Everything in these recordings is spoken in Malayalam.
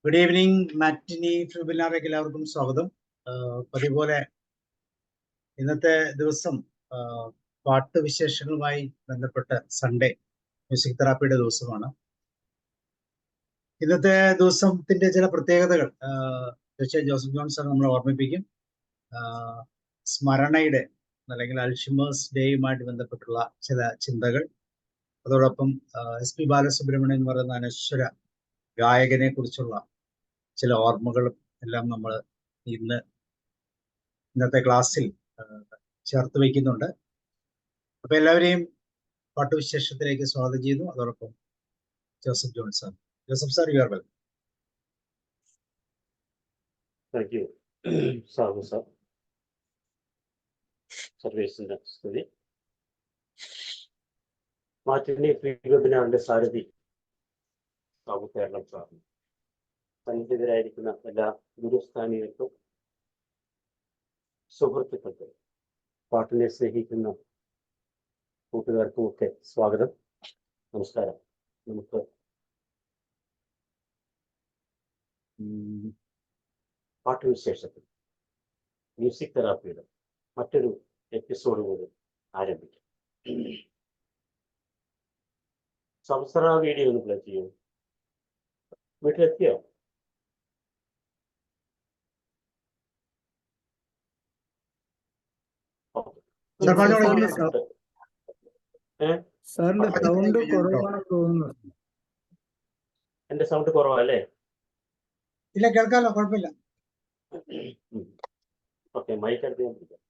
Good evening. മാറ്റിനി വെബിനാറിലേക്ക് എല്ലാവർക്കും സ്വാഗതം. പതിപോലെ ഇന്നത്തെ ദിവസം പാട്ട് വിശേഷങ്ങളുമായി ബന്ധപ്പെട്ട സൺഡേ മ്യൂസിക് തെറാപ്പിയുടെ ദിവസമാണ്. ഇന്നത്തെ ദിവസത്തിന്റെ ചില പ്രത്യേകതകൾ തീർച്ചയായും ജോസഫ് ജോൺസൺ നമ്മളെ ഓർമ്മിപ്പിക്കും. സ്മരണയുടെ അല്ലെങ്കിൽ അൽഷിമേഴ്സ് ഡേയുമായിട്ട് ബന്ധപ്പെട്ടുള്ള ചില ചിന്തകൾ, അതോടൊപ്പം SP ബാലസുബ്രഹ്മണ്യൻ എന്ന് പറയുന്ന അനശ്വര ഗായകനെ കുറിച്ചുള്ള ചില ഓർമ്മകളും എല്ലാം നമ്മൾ ഇന്നത്തെ ക്ലാസ്സിൽ ചേർത്ത് വയ്ക്കുന്നുണ്ട്. അപ്പൊ എല്ലാവരെയും പാട്ടുവിശേഷത്തിലേക്ക് സ്വാഗതം ചെയ്യുന്നു. അതോടൊപ്പം Joseph Johnson. Joseph sir, you are welcome. Thank you Sabu sir. സർവീസിന്റെ സ്തുതി. മാറ്റിനി ഫ്രീ വെബിനാറിന്റെ സാരഥി സാബു കേരളം സാറിന് സന്നിഹിതരായിരിക്കുന്ന എല്ലാ ഗുരുസ്ഥാനികൾക്കും സുഹൃത്തുക്കൾക്കും പാട്ടിനെ സ്നേഹിക്കുന്ന കൂട്ടുകാർക്കും ഒക്കെ സ്വാഗതം, നമസ്കാരം. നമുക്ക് പാട്ടുവിശേഷത്തിൽ മ്യൂസിക് തെറാപ്പിയുടെ മറ്റൊരു എപ്പിസോഡ് കൂടി ആരംഭിക്കാം. സംസാര വീഡിയോ ഒന്ന് പ്ലേ ചെയ്യൂ. വീട്ടിലെത്തിയോ? എന്റെ സൗണ്ട് കുറവല്ലേ? ഇല്ല, കേൾക്കാലോ, കുഴപ്പമില്ല. ഓക്കെ, മൈക്ക് എടുത്ത് ഞാൻ പിടിക്കാം.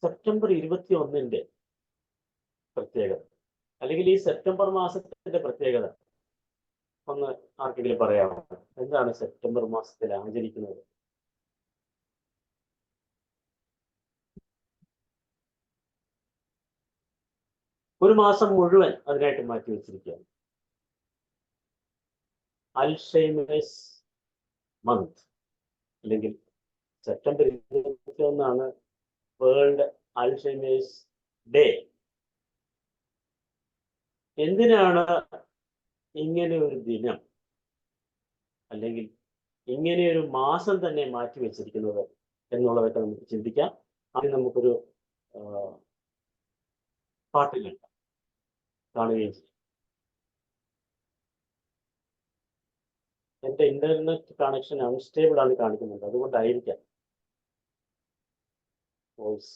സെപ്റ്റംബർ 21 പ്രത്യേകത, അല്ലെങ്കിൽ ഈ സെപ്റ്റംബർ മാസത്തിന്റെ പ്രത്യേകത ഒന്ന് ആർക്കെങ്കിലും പറയാമോ? എന്താണ് സെപ്റ്റംബർ മാസത്തിൽ ആചരിക്കുന്നത്? ഒരു മാസം മുഴുവൻ അതിനായിട്ട് മാറ്റി വെച്ചിരിക്കുകയാണ്. അൽഷൈമേഴ്സ് മന്ത്, അല്ലെങ്കിൽ സെപ്റ്റംബർ 21 വേൾഡ് അൽഷൈമേഴ്സ് ഡേ. എന്തിനാണ് ഇങ്ങനെ ഒരു ദിനം അല്ലെങ്കിൽ ഇങ്ങനെ ഒരു മാസം തന്നെ മാറ്റി വെച്ചിരിക്കുന്നത് എന്നുള്ളതൊക്കെ നമുക്ക് ചിന്തിക്കാം. അതിന് നമുക്കൊരു പാട്ട് കേൾക്കാം, കാണുകയും ചെയ്യും. എൻ്റെ ഇന്റർനെറ്റ് കണക്ഷൻ അൺസ്റ്റേബിൾ ആണ് കാണിക്കുന്നുണ്ട്, അതുകൊണ്ടായിരിക്കാം വോയിസ്.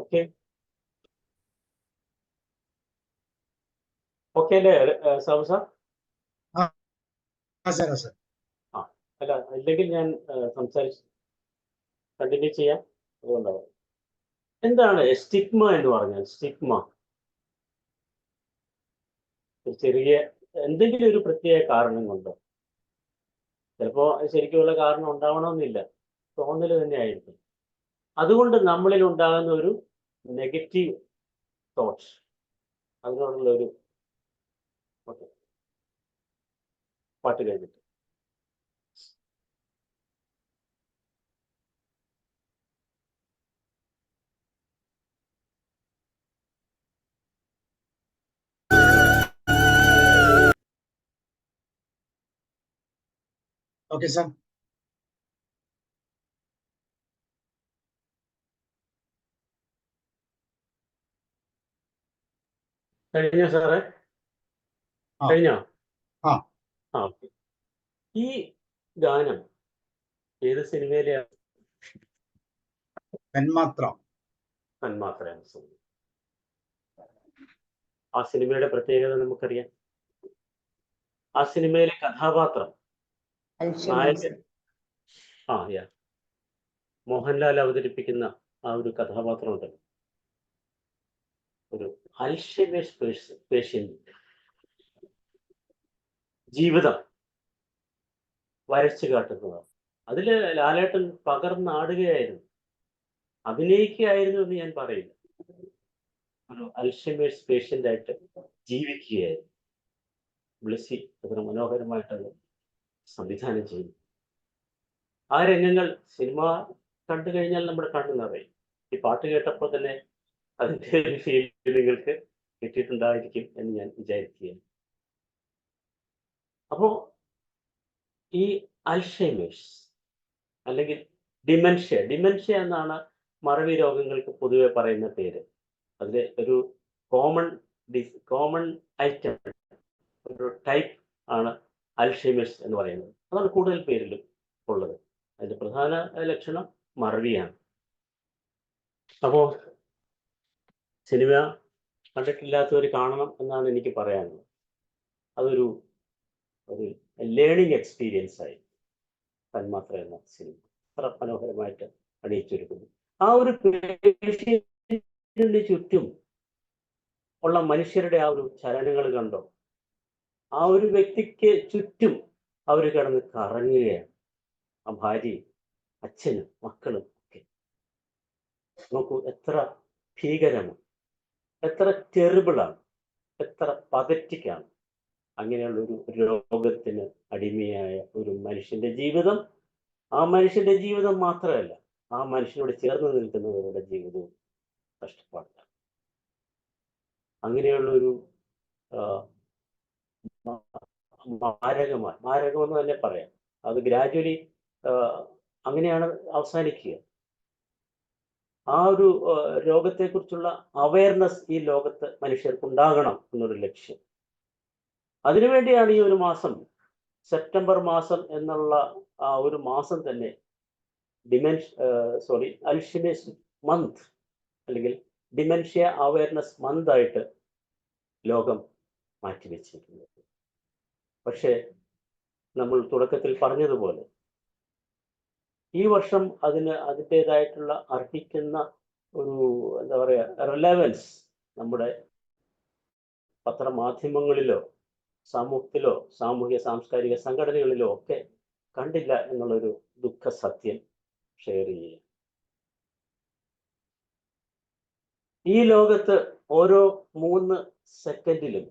ഓക്കെ ഓക്കെ അല്ലേ സാബു സാർ? അല്ല, അല്ലെങ്കിൽ ഞാൻ സംസാരിച്ച് കണ്ടിന്യൂ ചെയ്യാം. അതുകൊണ്ടാവും. എന്താണ് സ്റ്റിഗ്മ എന്ന് പറഞ്ഞാൽ? സ്റ്റിഗ്മ ഒരു ചെറിയ എന്തെങ്കിലും ഒരു പ്രത്യേക കാരണം കൊണ്ടോ, ചിലപ്പോൾ ശരിക്കുമുള്ള കാരണം ഉണ്ടാവണമെന്നില്ല, തോന്നൽ തന്നെയായിരിക്കും. അതുകൊണ്ട് നമ്മളിൽ ഉണ്ടാകുന്ന ഒരു നെഗറ്റീവ് തോട്ട്സ്, അതിനോടുള്ള ഒരു ഓക്കെ പാട്ട് കഴിഞ്ഞിട്ട്. Okay sir. കഴിഞ്ഞോ സാറേ? കഴിഞ്ഞോ? ഓക്കെ. ഈ ഗാനം ഏത് സിനിമയിലെയാണ്? തന്മാത്രയാണ് സിനിമ. ആ സിനിമയുടെ പ്രത്യേകത നമുക്കറിയാം. ആ സിനിമയിലെ കഥാപാത്രം നായകൻ മോഹൻലാൽ അവതരിപ്പിക്കുന്ന ആ ഒരു കഥാപാത്രമുണ്ടല്ലോ, ഒരു അൽഷൈമേഴ്സ് പേഷ്യന്റ്. ജീവിതം വരച്ചു കാട്ടുന്നതാണ്. അതില് ലാലേട്ടൻ പകർന്നാടുകയായിരുന്നു, അഭിനയിക്കുകയായിരുന്നു എന്ന് ഞാൻ പറയില്ല. ഒരു അൽഷിമേഴ്സ് പേഷ്യന്റ് ആയിട്ട് ജീവിക്കുകയായിരുന്നു. ബ്ലെസ്സി അത്ര മനോഹരമായിട്ടത് സംവിധാനം ചെയ്തു. ആ രംഗങ്ങൾ സിനിമ കണ്ടു കഴിഞ്ഞാൽ നമ്മുടെ കണ്ണു നിറയും. ഈ പാട്ട് കേട്ടപ്പോൾ തന്നെ അതിൻ്റെ ഒരു ഫീൽ നിങ്ങൾക്ക് കിട്ടിയിട്ടുണ്ടായിരിക്കും എന്ന് ഞാൻ വിചാരിക്കുകയാണ്. അപ്പോ ഈ അൽഷൈമേഴ്സ് അല്ലെങ്കിൽ ഡിമെൻഷ്യ എന്നാണ് മറവി രോഗങ്ങൾക്ക് പൊതുവെ പറയുന്ന പേര്. അതിൽ ഒരു കോമൺ ഐറ്റം, ഒരു ടൈപ്പ് ആണ് അൽഷൈമേഴ്സ് എന്ന് പറയുന്നത്. അതാണ് കൂടുതൽ പേരിലും ഉള്ളത്. അതിന്റെ പ്രധാന ലക്ഷണം മറവിയാണ്. അപ്പോൾ സിനിമ കണ്ടിട്ടില്ലാത്തവർ കാണണം എന്നാണ് എനിക്ക് പറയാനുള്ളത്. അതൊരു ലേണിംഗ് എക്സ്പീരിയൻസ് ആയി തന്മാത്ര എന്ന സിനിമ അത്ര മനോഹരമായിട്ട് അണിയിച്ചൊരുക്കുന്നു. ആ ഒരു പേഷ്യന്റിന് ചുറ്റും ഉള്ള മനുഷ്യരുടെ ആ ഒരു ചലനങ്ങൾ കണ്ടോ? ആ ഒരു വ്യക്തിക്ക് ചുറ്റും അവർ കിടന്ന് കറങ്ങുകയാണ്. ആ ഭാര്യയും അച്ഛനും മക്കളും ഒക്കെ. നോക്കൂ, എത്ര ഭീകരമാണ്, എത്ര ടെറിബിളാണ്, എത്ര പതറ്റിക്കാണ്. അങ്ങനെയുള്ള ഒരു രോഗത്തിന് അടിമയായ ഒരു മനുഷ്യന്റെ ജീവിതം, ആ മനുഷ്യന്റെ ജീവിതം മാത്രമല്ല, ആ മനുഷ്യനോട് ചേർന്ന് നിൽക്കുന്നവരുടെ ജീവിതവും കഷ്ടപ്പാടില്ല. അങ്ങനെയുള്ളൊരു മാരകമെന്ന് തന്നെ പറയാം. അത് ഗ്രാജുവലി അങ്ങനെയാണ് അവസാനിക്കുക. ആ ഒരു രോഗത്തെക്കുറിച്ചുള്ള അവയർനെസ് ഈ ലോകത്ത് മനുഷ്യർക്കുണ്ടാകണം എന്നൊരു ലക്ഷ്യം. അതിനുവേണ്ടിയാണ് ഈ ഒരു മാസം, സെപ്റ്റംബർ മാസം എന്നുള്ള ആ ഒരു മാസം തന്നെ അൽഷിമേഴ്സ് മന്ത് അല്ലെങ്കിൽ ഡിമെൻഷ്യ അവയർനെസ് മന്ത് ആയിട്ട് ലോകം മാറ്റിവെച്ചിരിക്കുന്നത്. പക്ഷേ നമ്മൾ തുടക്കത്തിൽ പറഞ്ഞതുപോലെ ഈ വർഷം അതിൻ്റെതായിട്ടുള്ള അർഹിക്കുന്ന ഒരു എന്താ പറയുക റിലവൻസ് നമ്മുടെ പത്രമാധ്യമങ്ങളിലോ സമൂഹത്തിലോ സാമൂഹ്യ സാംസ്കാരിക സംഘടനകളിലോ ഒക്കെ കണ്ടില്ല എന്നുള്ളൊരു ദുഃഖ സത്യം ഷെയർ ചെയ്യുക. ഈ ലോകത്ത് ഓരോ 3 സെക്കൻഡിലും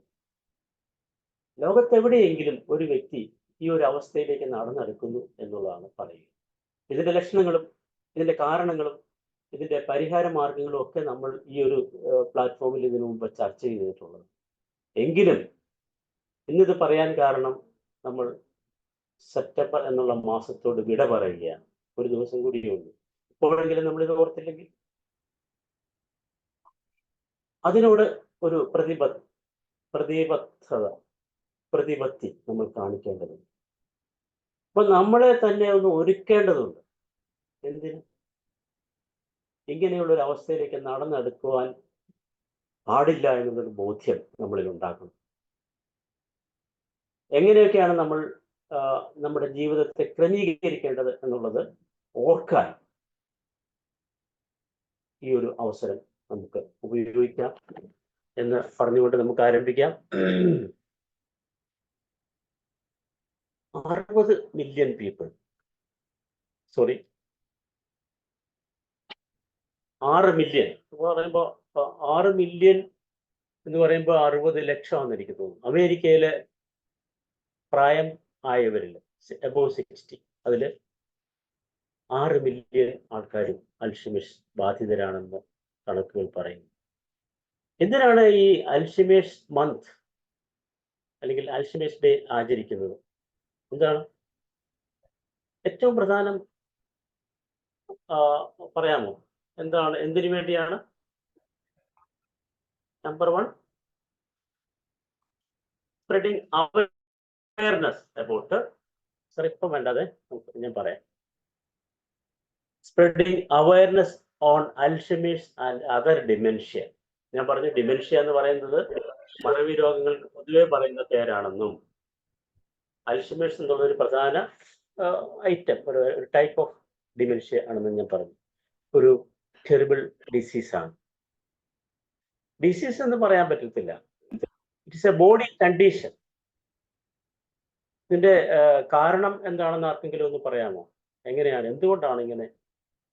ലോകത്തെവിടെയെങ്കിലും ഒരു വ്യക്തി ഈ ഒരു അവസ്ഥയിലേക്ക് നടന്നെടുക്കുന്നു എന്നുള്ളതാണ് പറയുക. ഇതിന്റെ ലക്ഷണങ്ങളും ഇതിന്റെ കാരണങ്ങളും ഇതിന്റെ പരിഹാര മാർഗങ്ങളും ഒക്കെ നമ്മൾ ഈ ഒരു പ്ലാറ്റ്ഫോമിൽ ഇതിനു മുമ്പ് ചർച്ച ചെയ്തിട്ടുള്ളത്. എങ്കിലും ഇന്നിത് പറയാൻ കാരണം നമ്മൾ സെപ്റ്റംബർ എന്നുള്ള മാസത്തോട് വിട പറയുകയാണ്. ഒരു ദിവസം കൂടിയുള്ളൂ. ഇപ്പോഴെങ്കിലും നമ്മളിത് ഓർത്തില്ലെങ്കിൽ അതിനോട് ഒരു പ്രതിപത്തി നമ്മൾ കാണിക്കേണ്ടതുണ്ട്. അപ്പൊ നമ്മളെ തന്നെ ഒന്ന് ഒരുക്കേണ്ടതുണ്ട്. എന്തിന്? ഇങ്ങനെയുള്ള ഒരു അവസ്ഥയിലേക്ക് നടന്നെടുക്കുവാൻ പാടില്ല എന്നുള്ളൊരു ബോധ്യം നമ്മളിൽ ഉണ്ടാക്കണം. എങ്ങനെയൊക്കെയാണ് നമ്മൾ നമ്മുടെ ജീവിതത്തെ ക്രമീകരിക്കേണ്ടത് എന്നുള്ളത് ഓർക്കാൻ ഈ ഒരു അവസരം നമുക്ക് ഉപയോഗിക്കാം എന്ന് പറഞ്ഞുകൊണ്ട് നമുക്ക് ആരംഭിക്കാം. 60 മില്യൺ പീപ്പിൾ, 6 മില്യൺ പറയുമ്പോൾ 6 മില്യൺ എന്ന് പറയുമ്പോൾ 60 ലക്ഷമാണെന്ന് എനിക്ക് തോന്നുന്നു. അമേരിക്കയിലെ പ്രായം ആയവരിൽ അബോവ് 60 അതിൽ 6 മില്യൺ ആൾക്കാരും അൽഷിമേഴ്സ് ബാധിതരാണെന്ന് കണക്കുകൾ പറയുന്നു. എന്തിനാണ് ഈ അൽഷിമേഴ്സ് മന്ത് അല്ലെങ്കിൽ അൽഷിമേഴ്സ് ഡേ ആചരിക്കുന്നത്? എന്താണ് ഏറ്റവും പ്രധാനം? പറയാമോ? എന്താണ്, എന്തിനു വേണ്ടിയാണ്? നമ്പർ 1, സ്പ്രെഡിങ് അവയർനെസ് അബൌട്ട്, ഇപ്പം വേണ്ടത് ഞാൻ പറയാം. Spreading awareness on Alzheimer's and other dementia. ഞാൻ പറഞ്ഞു, ഡിമെൻഷ്യ എന്ന് പറയുന്നത് മറവി രോഗങ്ങൾക്ക് പൊതുവെ പറയുന്ന പേരാണെന്നും അൽഷിമേഴ്സ് എന്നുള്ള ഒരു പ്രധാന ഐറ്റം, ഒരു ടൈപ്പ് ഓഫ് ഡിമെൻഷ്യ ആണെന്നും ഞാൻ പറഞ്ഞു. ഒരു ടെറിബിൾ ഡിസീസാണ്. ഡിസീസ് എന്ന് പറയാൻ പറ്റത്തില്ല, ഇറ്റ്സ് എ ബോഡി കണ്ടീഷൻ. ഇതിന്റെ കാരണം എന്താണെന്ന് ആർക്കെങ്കിലും ഒന്ന് പറയാമോ? എങ്ങനെയാണ്, എന്തുകൊണ്ടാണ് ഇങ്ങനെ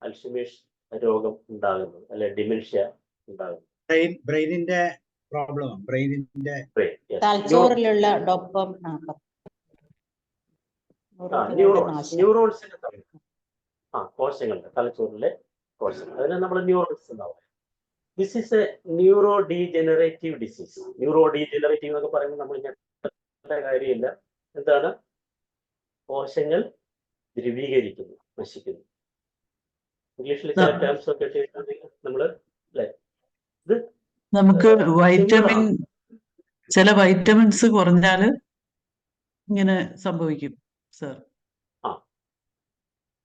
അൽഷിമേഴ്സ് രോഗം ഉണ്ടാകുന്നത്, അല്ലെ ഡിമെൻഷ്യ ഉണ്ടാകുന്നത്? ബ്രെയിനിന്റെ പ്രോബ്ലം, ബ്രെയിനിന്റെ തലച്ചോറിലുള്ള ഡോപ്പം ന്യൂറോൺസിന്റെ കോശങ്ങളുടെ തലച്ചോറിലെ കോശങ്ങൾ, അതിനെ നമ്മൾ ന്യൂറോൺസ് എന്നാ പറയുന്നത്. This is A neuro degenerative disease. Neuro degenerative എന്നൊക്കെ പറയുമ്പോൾ നമ്മൾ കാര്യമില്ല. എന്താണ്? കോശങ്ങൾ ദ്രവീകരിക്കുന്നു, നശിക്കുന്നു. ഇംഗ്ലീഷിൽ ചില ടേംസ് ഒക്കെ നമ്മള് അല്ലെ, ഇത് നമുക്ക് ചില വൈറ്റമിൻസ് കുറഞ്ഞാല് ഇങ്ങനെ സംഭവിക്കും സർ.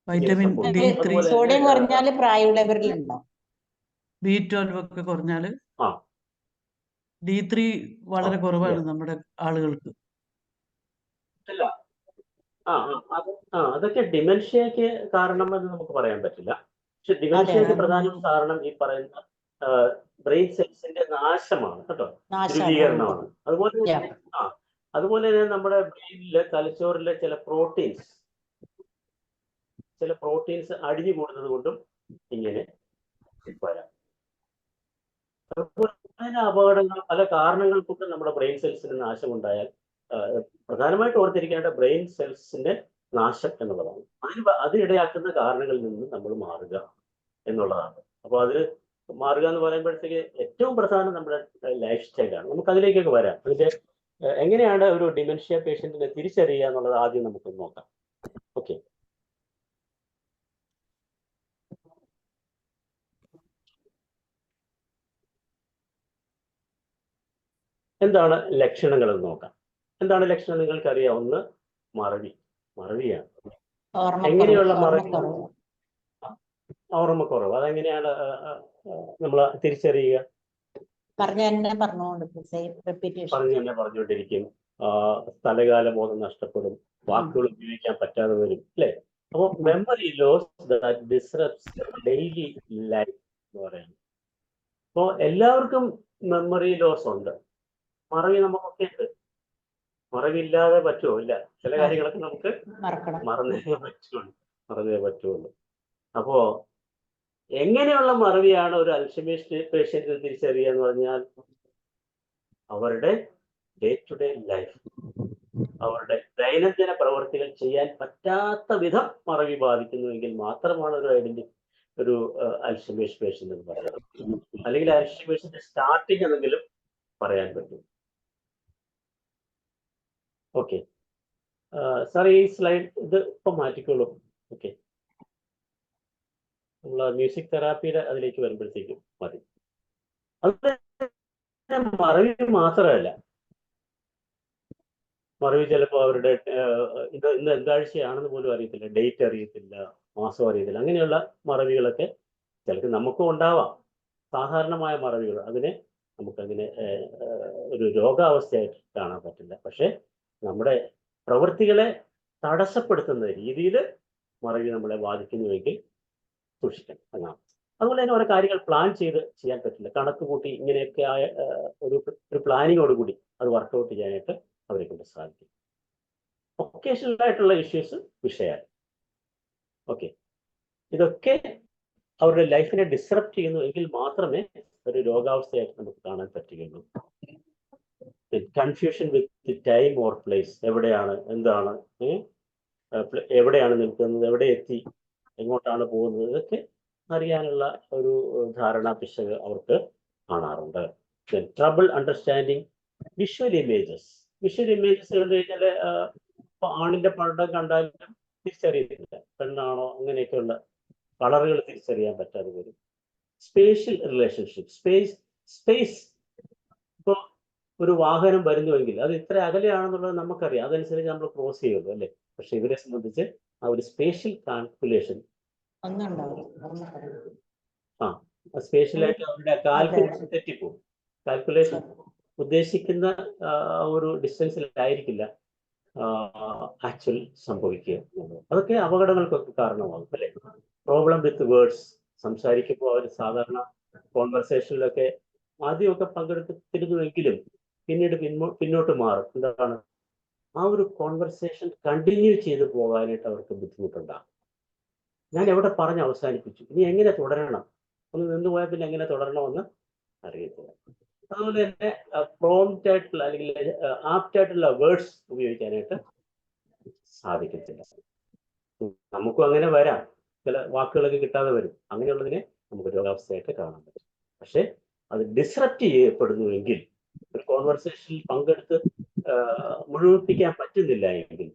വൈറ്റമിൻ D3, സോഡിയം കുറഞ്ഞാല് പ്രായമുള്ളവരിലുണ്ടാവും. B12 ഒക്കെ കുറഞ്ഞാല് D3 വളരെ കുറവാണ് നമ്മുടെ ആളുകൾക്ക്. അതൊക്കെ ഡിമെൻഷ്യക്ക് കാരണമെന്ന് നമുക്ക് പറയാൻ പറ്റില്ല. പക്ഷെ ഡിമെൻഷ്യക്ക് പ്രധാന കാരണം ഈ പറയുന്ന ബ്രെയിൻ സെൽസിന്റെ നാശമാണ് കേട്ടോ, ധ്രുവീകരണമാണ്. അതുപോലെ തന്നെ നമ്മുടെ ബ്രെയിനിലെ തലച്ചോറിലെ ചില പ്രോട്ടീൻസ് അടിഞ്ഞു കൂടുന്നത് കൊണ്ടും ഇങ്ങനെ വരാം. അപകടങ്ങൾ, പല കാരണങ്ങൾ കൊണ്ട് നമ്മുടെ ബ്രെയിൻ സെൽസിന് നാശമുണ്ടായാൽ പ്രധാനമായിട്ട് ഓർത്തിരിക്കേണ്ട ബ്രെയിൻ സെൽസിന്റെ നാശം എന്നുള്ളതാണ്. അതിനിടയാക്കുന്ന കാരണങ്ങളിൽ നിന്ന് നമ്മൾ മാറുക എന്നുള്ളതാണ്. അപ്പോൾ അതിന് മാറുക എന്ന് പറയുമ്പോഴത്തേക്ക് ഏറ്റവും പ്രധാനം നമ്മുടെ ലൈഫ് സ്റ്റൈലാണ്. നമുക്ക് അതിലേക്കൊക്കെ വരാം. അതിന്റെ എങ്ങനെയാണ് ഒരു ഡിമെൻഷ്യ പേഷ്യന്റിനെ തിരിച്ചറിയുക എന്നുള്ളത് ആദ്യം നമുക്ക് നോക്കാം. ഓക്കെ, എന്താണ് ലക്ഷണങ്ങൾ എന്ന് നോക്കാം. എന്താണ് ലക്ഷണം നിങ്ങൾക്കറിയാം? ഒന്ന് മറവിയാണ്. എങ്ങനെയുള്ള മറവി? ഓർമ്മക്കുറവ്. അതെങ്ങനെയാണ് നമ്മൾ തിരിച്ചറിയുക? പറഞ്ഞു തന്നെ പറഞ്ഞുകൊണ്ടിരിക്കും. സ്ഥലകാല ബോധം നഷ്ടപ്പെടും, വാക്കുകൾ ഉപയോഗിക്കാൻ പറ്റാതെ വരും, അല്ലെ? അപ്പോൾ memory loss that disrupts daily life എന്ന് പറയുന്നത്. അപ്പോൾ എല്ലാവർക്കും മെമ്മറി ലോസ് ഉണ്ട്. മറവി നമുക്കൊക്കെ ഉണ്ട്. മറവില്ലാതെ പറ്റുമോ? ഇല്ല. ചില കാര്യങ്ങളൊക്കെ നമുക്ക് മറന്നേ പറ്റുള്ളൂ. അപ്പോ എങ്ങനെയുള്ള മറവിയാണ് ഒരു അൽഷിമേഴ്സ് പേഷ്യന്റ് തിരിച്ചറിയുക എന്ന് പറഞ്ഞാൽ, അവരുടെ ഡേ ടു ഡേ ലൈഫ്, അവരുടെ ദൈനംദിന പ്രവർത്തികൾ ചെയ്യാൻ പറ്റാത്ത വിധം മറവി ബാധിക്കുന്നുവെങ്കിൽ മാത്രമാണ് ഒരു അൽഷിമേഴ്സ് പേഷ്യന്റ് എന്ന് പറയുന്നത്. അല്ലെങ്കിൽ അൽഷിമേഴ്സിന്റെ സ്റ്റാർട്ടിങ് എന്നെങ്കിലും പറയാൻ പറ്റും. ഓക്കെ സാർ, ഈ സ്ലൈഡ് ഇത് ഇപ്പം മാറ്റിക്കോളൂ. ഓക്കെ, നമ്മൾ മ്യൂസിക് തെറാപ്പിയുടെ അതിലേക്ക് വരുമ്പോഴത്തേക്കും മതി. അത് മറവി മാത്രമല്ല, മറവി ചിലപ്പോൾ അവരുടെ ഇന്ന് എന്താഴ്ചയാണെന്ന് പോലും അറിയത്തില്ല, ഡേറ്റ് അറിയത്തില്ല, മാസം അറിയത്തില്ല. അങ്ങനെയുള്ള മറവികളൊക്കെ ചിലർക്ക് നമുക്കും ഉണ്ടാവാം. സാധാരണമായ മറവികൾ, അതിനെ നമുക്കതിനെ ഒരു രോഗാവസ്ഥയായിട്ട് കാണാൻ പറ്റില്ല. പക്ഷെ നമ്മുടെ പ്രവൃത്തികളെ തടസ്സപ്പെടുത്തുന്ന രീതിയിൽ മറവി നമ്മളെ ബാധിക്കുന്നുവെങ്കിൽ സൂക്ഷിക്കണം എന്നാണ്. അതുപോലെ തന്നെ ഓരോ കാര്യങ്ങൾ പ്ലാൻ ചെയ്യാൻ പറ്റില്ല. കണക്ക് കൂട്ടി ഇങ്ങനെയൊക്കെ ആയ ഒരു പ്ലാനിങ്ങോടുകൂടി അത് വർക്കൗട്ട് ചെയ്യാനായിട്ട് അവരെ കൊണ്ട് സാധിക്കും. ഒക്കേഷണൽ ആയിട്ടുള്ള ഇഷ്യൂസ് വിഷയമാണ്. ഓക്കെ, ഇതൊക്കെ അവരുടെ ലൈഫിനെ ഡിസ്റപ്റ്റ് ചെയ്യുന്നു എങ്കിൽ മാത്രമേ ഒരു രോഗാവസ്ഥയായിട്ട് നമുക്ക് കാണാൻ പറ്റുകയുള്ളൂ. Confusion with time or place, എവിടെയാണ്, എന്താണ്, എവിടെയാണ് നിൽക്കുന്നത്, എവിടെ എത്തി, എങ്ങോട്ടാണ് പോകുന്നത്, ഇതൊക്കെ അറിയാനുള്ള ഒരു ധാരണ പിശക് അവർക്ക് കാണാറുണ്ട്. ട്രബിൾ അണ്ടർസ്റ്റാൻഡിങ് വിഷ്വൽ ഇമേജസ് കണ്ടു കഴിഞ്ഞാൽ ആണിന്റെ പടം കണ്ടാലും തിരിച്ചറിയത്തില്ല, പെണ്ണാണോ, അങ്ങനെയൊക്കെയുള്ള കളറുകൾ തിരിച്ചറിയാൻ പറ്റാതെ വരും. സ്പേഷ്യൽ റിലേഷൻഷിപ്പ്, സ്പേസ് ഇപ്പോൾ ഒരു വാഹനം വരുന്നുവെങ്കിൽ അത് ഇത്ര അകലെയാണെന്നുള്ളത് നമുക്കറിയാം, അതനുസരിച്ച് നമ്മൾ ക്രോസ് ചെയ്യുള്ളൂ, അല്ലേ? പക്ഷെ ഇവരെ സംബന്ധിച്ച് ആ ഒരു സ്പേഷ്യൽ കാൽക്കുലേഷൻ, സ്പേഷ്യലായിട്ട് അവരുടെ കാൽക്കുലേഷൻ തെറ്റിപ്പോകും. കാൽക്കുലേഷൻ ഉദ്ദേശിക്കുന്ന ഒരു ഡിസ്റ്റൻസിലായിരിക്കില്ല ആക്ച്വൽ സംഭവിക്കുക. അതൊക്കെ അപകടങ്ങൾക്കൊക്കെ കാരണമാകും, അല്ലേ? പ്രോബ്ലം വിത്ത് വേർഡ്സ്, സംസാരിക്കുമ്പോൾ അവർ സാധാരണ കോൺവെർസേഷനിലൊക്കെ ആദ്യമൊക്കെ പങ്കെടുത്തിരുന്നുവെങ്കിലും പിന്നീട് പിന്നോട്ട് മാറും. എന്താണ്? ആ ഒരു കോൺവെർസേഷൻ കണ്ടിന്യൂ ചെയ്ത് പോകാനായിട്ട് അവർക്ക് ബുദ്ധിമുട്ടുണ്ടാകും. ഞാൻ എവിടെ പറഞ്ഞ് അവസാനിപ്പിച്ചു, ഇനി എങ്ങനെ തുടരണം, ഒന്ന് നിന്ന് പോയാൽ പിന്നെ എങ്ങനെ തുടരണമെന്ന് അറിയത്തില്ല. അതുപോലെ തന്നെ പ്രോംപ്റ്റ് ആയിട്ടുള്ള അല്ലെങ്കിൽ ആപ്റ്റ് ആയിട്ടുള്ള വേർഡ്സ് ഉപയോഗിക്കാനായിട്ട് സാധിക്കത്തില്ല. നമുക്കും അങ്ങനെ വരാം, ചില വാക്കുകളൊക്കെ കിട്ടാതെ വരും. അങ്ങനെയുള്ളതിനെ നമുക്ക് രോഗാവസ്ഥയായിട്ട് കാണാൻ പറ്റും. പക്ഷെ അത് ഡിസ്റപ്റ്റ് ചെയ്യപ്പെടുന്നുവെങ്കിൽ, ഒരു കോൺവെർസേഷനിൽ പങ്കെടുത്ത് മുഴുമിപ്പിക്കാൻ പറ്റുന്നില്ല എങ്കിൽ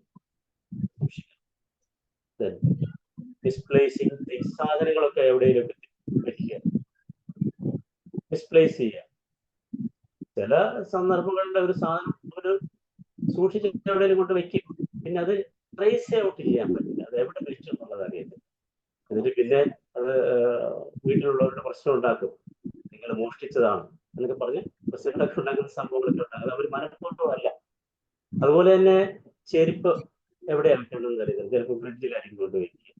മിസ്പ്ലേസിങ് തിങ്സ്, സാധനങ്ങളൊക്കെ എവിടെയെങ്കിലും വെക്കുക, മിസ്പ്ലേസ് ചെയ്യുക. ചില സന്ദർഭങ്ങളിൽ ഒരു സാധനം ഒരു സൂക്ഷിച്ച് എവിടെയെങ്കിലും കൊണ്ട് വെക്കും, പിന്നെ അത് ട്രേസ് ഔട്ട് ചെയ്യാൻ പറ്റില്ല, അത് എവിടെ വെച്ചു എന്നുള്ളത് അറിയത്തില്ല. എന്നിട്ട് പിന്നെ അത് വീട്ടിലുള്ളവരുടെ പ്രശ്നം ഉണ്ടാക്കും, നിങ്ങൾ മോഷ്ടിച്ചതാണ് എന്നൊക്കെ പറഞ്ഞ് പ്രശ്നങ്ങളൊക്കെ ഉണ്ടാക്കുന്ന സംഭവങ്ങളൊക്കെ ഉണ്ടാകും. അത് അവർ മനഃപൂർവ്വമല്ല. അതുപോലെ തന്നെ ചെരുപ്പ് എവിടെയാണ് വെക്കേണ്ടതെന്ന് അറിയുന്നത്, ചിലപ്പോൾ ഫ്രിഡ്ജിലായിരിക്കും കൊണ്ട് വയ്ക്കുക.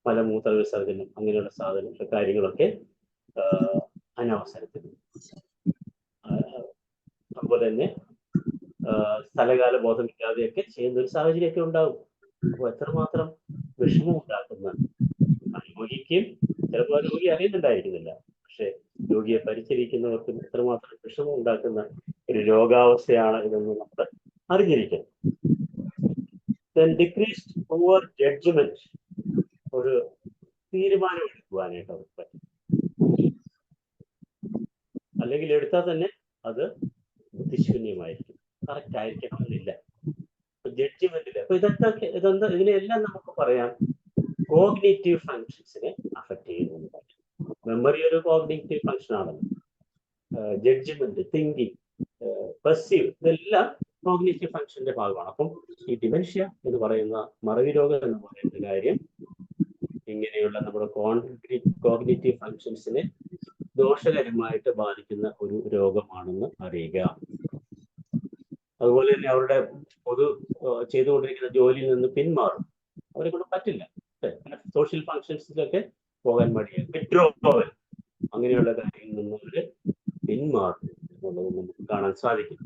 മലമൂത്ര വിസർജനം അങ്ങനെയുള്ള കാര്യങ്ങളൊക്കെ അനവസരത്തിൽ. അതുപോലെ തന്നെ സ്ഥലകാല ബോധമില്ലാതെയൊക്കെ ചെയ്യുന്ന ഒരു സാഹചര്യമൊക്കെ ഉണ്ടാകും. അപ്പോൾ എത്രമാത്രം വിഷമം ഉണ്ടാക്കുന്ന, രോഗിക്കും ചിലപ്പോൾ രോഗി അറിയുന്നുണ്ടായിരിക്കുന്നില്ല, പക്ഷെ രോഗിയെ പരിചരിക്കുന്നവർക്കും എത്രമാത്രം വിഷമം ഉണ്ടാക്കുന്ന ഒരു രോഗാവസ്ഥയാണ് ഇതെന്ന് നമ്മൾ അറിഞ്ഞിരിക്കണം. ഡിക്രീസ്ഡ് ഓവർ ജഡ്ജ്മെന്റ്, ഒരു തീരുമാനം എടുക്കുവാനായിട്ട് അവർക്ക് പറ്റും. അല്ലെങ്കിൽ എടുത്താൽ തന്നെ അത് ബുദ്ധിശൂന്യമായിരിക്കും, കറക്റ്റ് ആയിരിക്കണമെന്നില്ല. ജഡ്ജ്മെന്റില് അപ്പൊ ഇതിനെല്ലാം നമുക്ക് പറയാം കോഗ്നിറ്റീവ് ഫങ്ഷൻസിനെ അഫക്ട് ചെയ്യുന്നു. മെമ്മറി ഒരു കോഗ്നിറ്റീവ് ഫങ്ഷൻ ആണല്ലോ. ജഡ്ജ്മെന്റ്, തിങ്കിങ്, പെർസീവ്, ഇതെല്ലാം കോഗ്നിറ്റീവ് ഫങ്ഷന്റെ ഭാഗമാണ്. അപ്പം ഈ ഡിമെൻഷ്യ എന്ന് പറയുന്ന, മറവി രോഗം എന്ന് പറയുന്ന കാര്യം ഇങ്ങനെയുള്ള നമ്മുടെ കോഗ്നിറ്റീവ് ഫങ്ഷൻസിനെ ദോഷകരമായിട്ട് ബാധിക്കുന്ന ഒരു രോഗമാണെന്ന് അറിയുക. അതുപോലെ തന്നെ അവരുടെ ചെയ്തുകൊണ്ടിരിക്കുന്ന ജോലിയിൽ നിന്ന് പിന്മാറും, അവരെ കൊണ്ട് പറ്റില്ല. സോഷ്യൽ ഫങ്ഷൻസിലൊക്കെ പോകാൻ മടിയാണ്, വിഡ്രോവൽ, അങ്ങനെയുള്ള കാര്യങ്ങളിൽ നിന്ന് അവര് പിന്മാറും എന്നുള്ളത് നമുക്ക് കാണാൻ സാധിക്കും.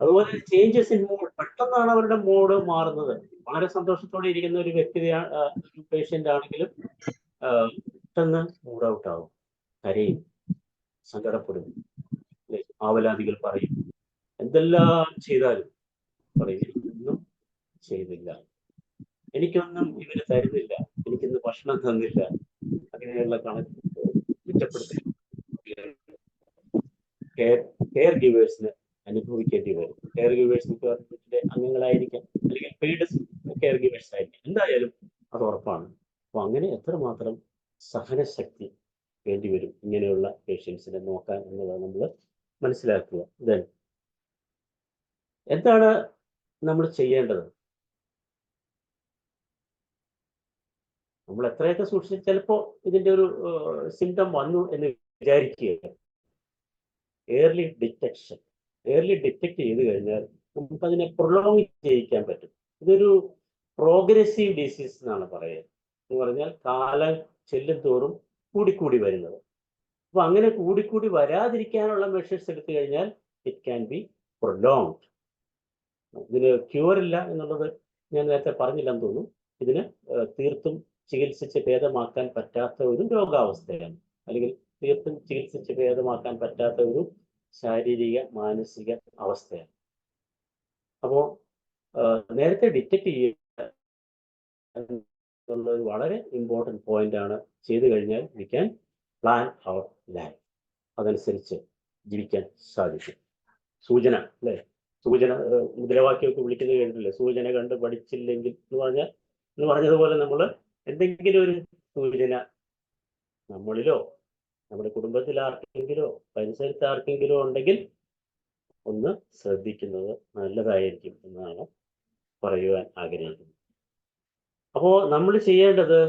അതുപോലെ ചേഞ്ചസ് ഇൻ മൂഡ്, പെട്ടെന്നാണ് അവരുടെ മൂഡ് മാറുന്നത്. വളരെ സന്തോഷത്തോടെ ഇരിക്കുന്ന ഒരു വ്യക്തിയാണ്, ഒരു പേഷ്യന്റ് ആണെങ്കിലും പെട്ടെന്ന് മൂഡ് ഔട്ട് ആവും, കരയും, സങ്കടപ്പെടും, ആവലാതികൾ പറയും, എന്തെല്ലാം ചെയ്താലും പറയും എനിക്കൊന്നും ചെയ്തില്ല, എനിക്കൊന്നും ഇവര് തരുന്നില്ല, എനിക്കിന്ന് ഭക്ഷണം തന്നില്ല, അങ്ങനെയുള്ള കുറ്റപ്പെടുത്തി കെയർ ഗിവേഴ്സിന് അനുഭവിക്കേണ്ടി വരും. കെയർ ഗിവേഴ്സ് വീട്ടിലെ അംഗങ്ങളായിരിക്കാം, അല്ലെങ്കിൽ പെയ്ഡ് കെയർ ഗിവേഴ്സ് ആയിരിക്കും, എന്തായാലും അത് ഉറപ്പാണ്. അപ്പൊ അങ്ങനെ എത്രമാത്രം സഹനശക്തി വേണ്ടിവരും ഇങ്ങനെയുള്ള പേഷ്യൻസിനെ നോക്കാൻ എന്നുള്ളത് നമ്മൾ മനസ്സിലാക്കുക. ദെൻ എന്താണ് നമ്മൾ ചെയ്യേണ്ടത്? നമ്മൾ എത്രയൊക്കെ സൂക്ഷിച്ച്, ചിലപ്പോൾ ഇതിന്റെ ഒരു സിംറ്റം വന്നു എന്ന് വിചാരിക്കുക, ഏർലി ഡിറ്റക്ട് ചെയ്ത് കഴിഞ്ഞാൽ നമുക്കതിനെ പ്രൊലോങ് ചെയ്യിക്കാൻ പറ്റും. ഇതൊരു പ്രോഗ്രസീവ് ഡിസീസ് എന്നാണ് പറയുക. എന്ന് പറഞ്ഞാൽ കാലം ചെല്ലും തോറും കൂടിക്കൂടി വരുന്നത്. അപ്പൊ അങ്ങനെ കൂടിക്കൂടി വരാതിരിക്കാനുള്ള മെഷേഴ്സ് എടുത്തു കഴിഞ്ഞാൽ ഇറ്റ് ക്യാൻ ബി പ്രൊലോങ്ഡ്. ഇതിന് ക്യൂർ ഇല്ല എന്നുള്ളത് ഞാൻ നേരത്തെ പറഞ്ഞില്ലെന്ന് തോന്നുന്നു. ഇതിന് തീർത്തും ചികിത്സിച്ച് ഭേദമാക്കാൻ പറ്റാത്ത ഒരു രോഗാവസ്ഥയാണ്, അല്ലെങ്കിൽ തീർത്തും ചികിത്സിച്ച് ഭേദമാക്കാൻ പറ്റാത്ത ഒരു ശാരീരിക മാനസിക അവസ്ഥയാണ്. അപ്പോൾ നേരത്തെ ഡിറ്റക്ട് ചെയ്യുക എന്നുള്ളത് വളരെ ഇമ്പോർട്ടൻറ്റ് പോയിന്റ് ആണ്. ചെയ്തു കഴിഞ്ഞാൽ we can plan our life, അതനുസരിച്ച് ജീവിക്കാൻ സാധിക്കും. സൂചന, അല്ലേ? സൂചന മുദ്രാവാക്യമൊക്കെ വിളിക്കുന്നത് കേട്ടിട്ടില്ലേ? സൂചന കണ്ട് പഠിച്ചില്ലെങ്കിൽ എന്ന് പറഞ്ഞതുപോലെ നമ്മൾ എന്തെങ്കിലും ഒരു സൂചന നമ്മളിലോ നമ്മുടെ കുടുംബത്തിൽ ആർക്കെങ്കിലോ പരിസരത്ത് ആർക്കെങ്കിലോ ഉണ്ടെങ്കിൽ ഒന്ന് ശ്രദ്ധിക്കുന്നത് നല്ലതായിരിക്കും എന്നാണ് പറയുവാൻ ആഗ്രഹിക്കുന്നത്. അപ്പോൾ നമ്മൾ ചെയ്യേണ്ടത്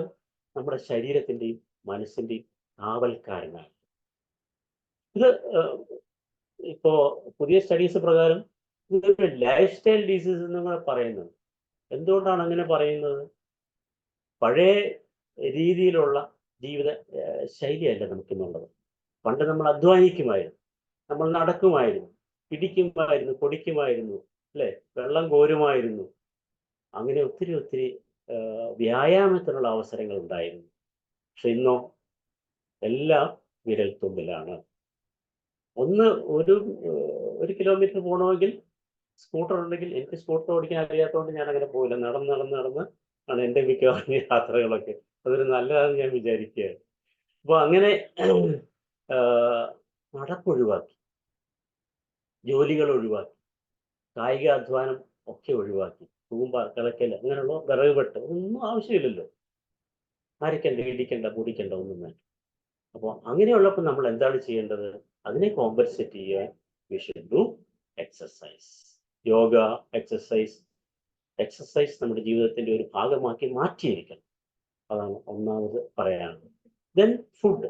നമ്മുടെ ശരീരത്തിൻ്റെയും മനസ്സിൻ്റെയും കാവൽക്കാരനാണ്. ഇത് ഇപ്പോ പുതിയ സ്റ്റഡീസ് പ്രകാരം ഇതൊരു ലൈഫ് സ്റ്റൈൽ ഡിസീസ് എന്നും കൂടെ പറയുന്നുണ്ട്. എന്തുകൊണ്ടാണ് അങ്ങനെ പറയുന്നത്? പഴയ രീതിയിലുള്ള ജീവിത ശൈലിയല്ല നമുക്കിന്നുള്ളത്. പണ്ട് നമ്മൾ അധ്വാനിക്കുമായിരുന്നു, നമ്മൾ നടക്കുമായിരുന്നു, പിടിക്കുമായിരുന്നു, പൊടിക്കുമായിരുന്നു, അല്ലേ? വെള്ളം കോരുമായിരുന്നു. അങ്ങനെ ഒത്തിരി ഒത്തിരി വ്യായാമത്തിനുള്ള അവസരങ്ങൾ ഉണ്ടായിരുന്നു. പക്ഷെ ഇന്നോ എല്ലാം വിരൽത്തുമ്പിലാണ്. ഒരു കിലോമീറ്റർ പോകണമെങ്കിൽ സ്കൂട്ടർ ഉണ്ടെങ്കിൽ, എനിക്ക് സ്കൂട്ടർ ഓടിക്കാൻ അറിയാത്തതുകൊണ്ട് ഞാൻ അങ്ങനെ പോയില്ല. നടന്ന് ആണ് എൻ്റെ മിക്കവാറും യാത്രകളൊക്കെ. അതൊരു നല്ലതാണെന്ന് ഞാൻ വിചാരിക്കുകയാണ്. അപ്പോൾ അങ്ങനെ നടപ്പൊഴിവാക്കി, ജോലികൾ ഒഴിവാക്കി, കായിക അധ്വാനം ഒക്കെ ഒഴിവാക്കി, തൂമ്പ, കിളക്കൽ, അങ്ങനെയുള്ള വിറക് വെട്ട് ഒന്നും ആവശ്യമില്ലല്ലോ. അരയ്ക്കണ്ട, ഇടിക്കണ്ട, പൊടിക്കണ്ട, ഒന്നും വേണ്ട. അപ്പോൾ അങ്ങനെയുള്ളപ്പോൾ നമ്മൾ എന്താണ് ചെയ്യേണ്ടത്? അതിനെ കോമ്പൻസേറ്റ് ചെയ്യാൻ we should do exercise. Yoga, exercise നമ്മുടെ ജീവിതത്തിൻ്റെ ഒരു ഭാഗമാക്കി മാറ്റിയിരിക്കണം. അതാണ് ഒന്നാമത് പറയാനുള്ളത്. Then food.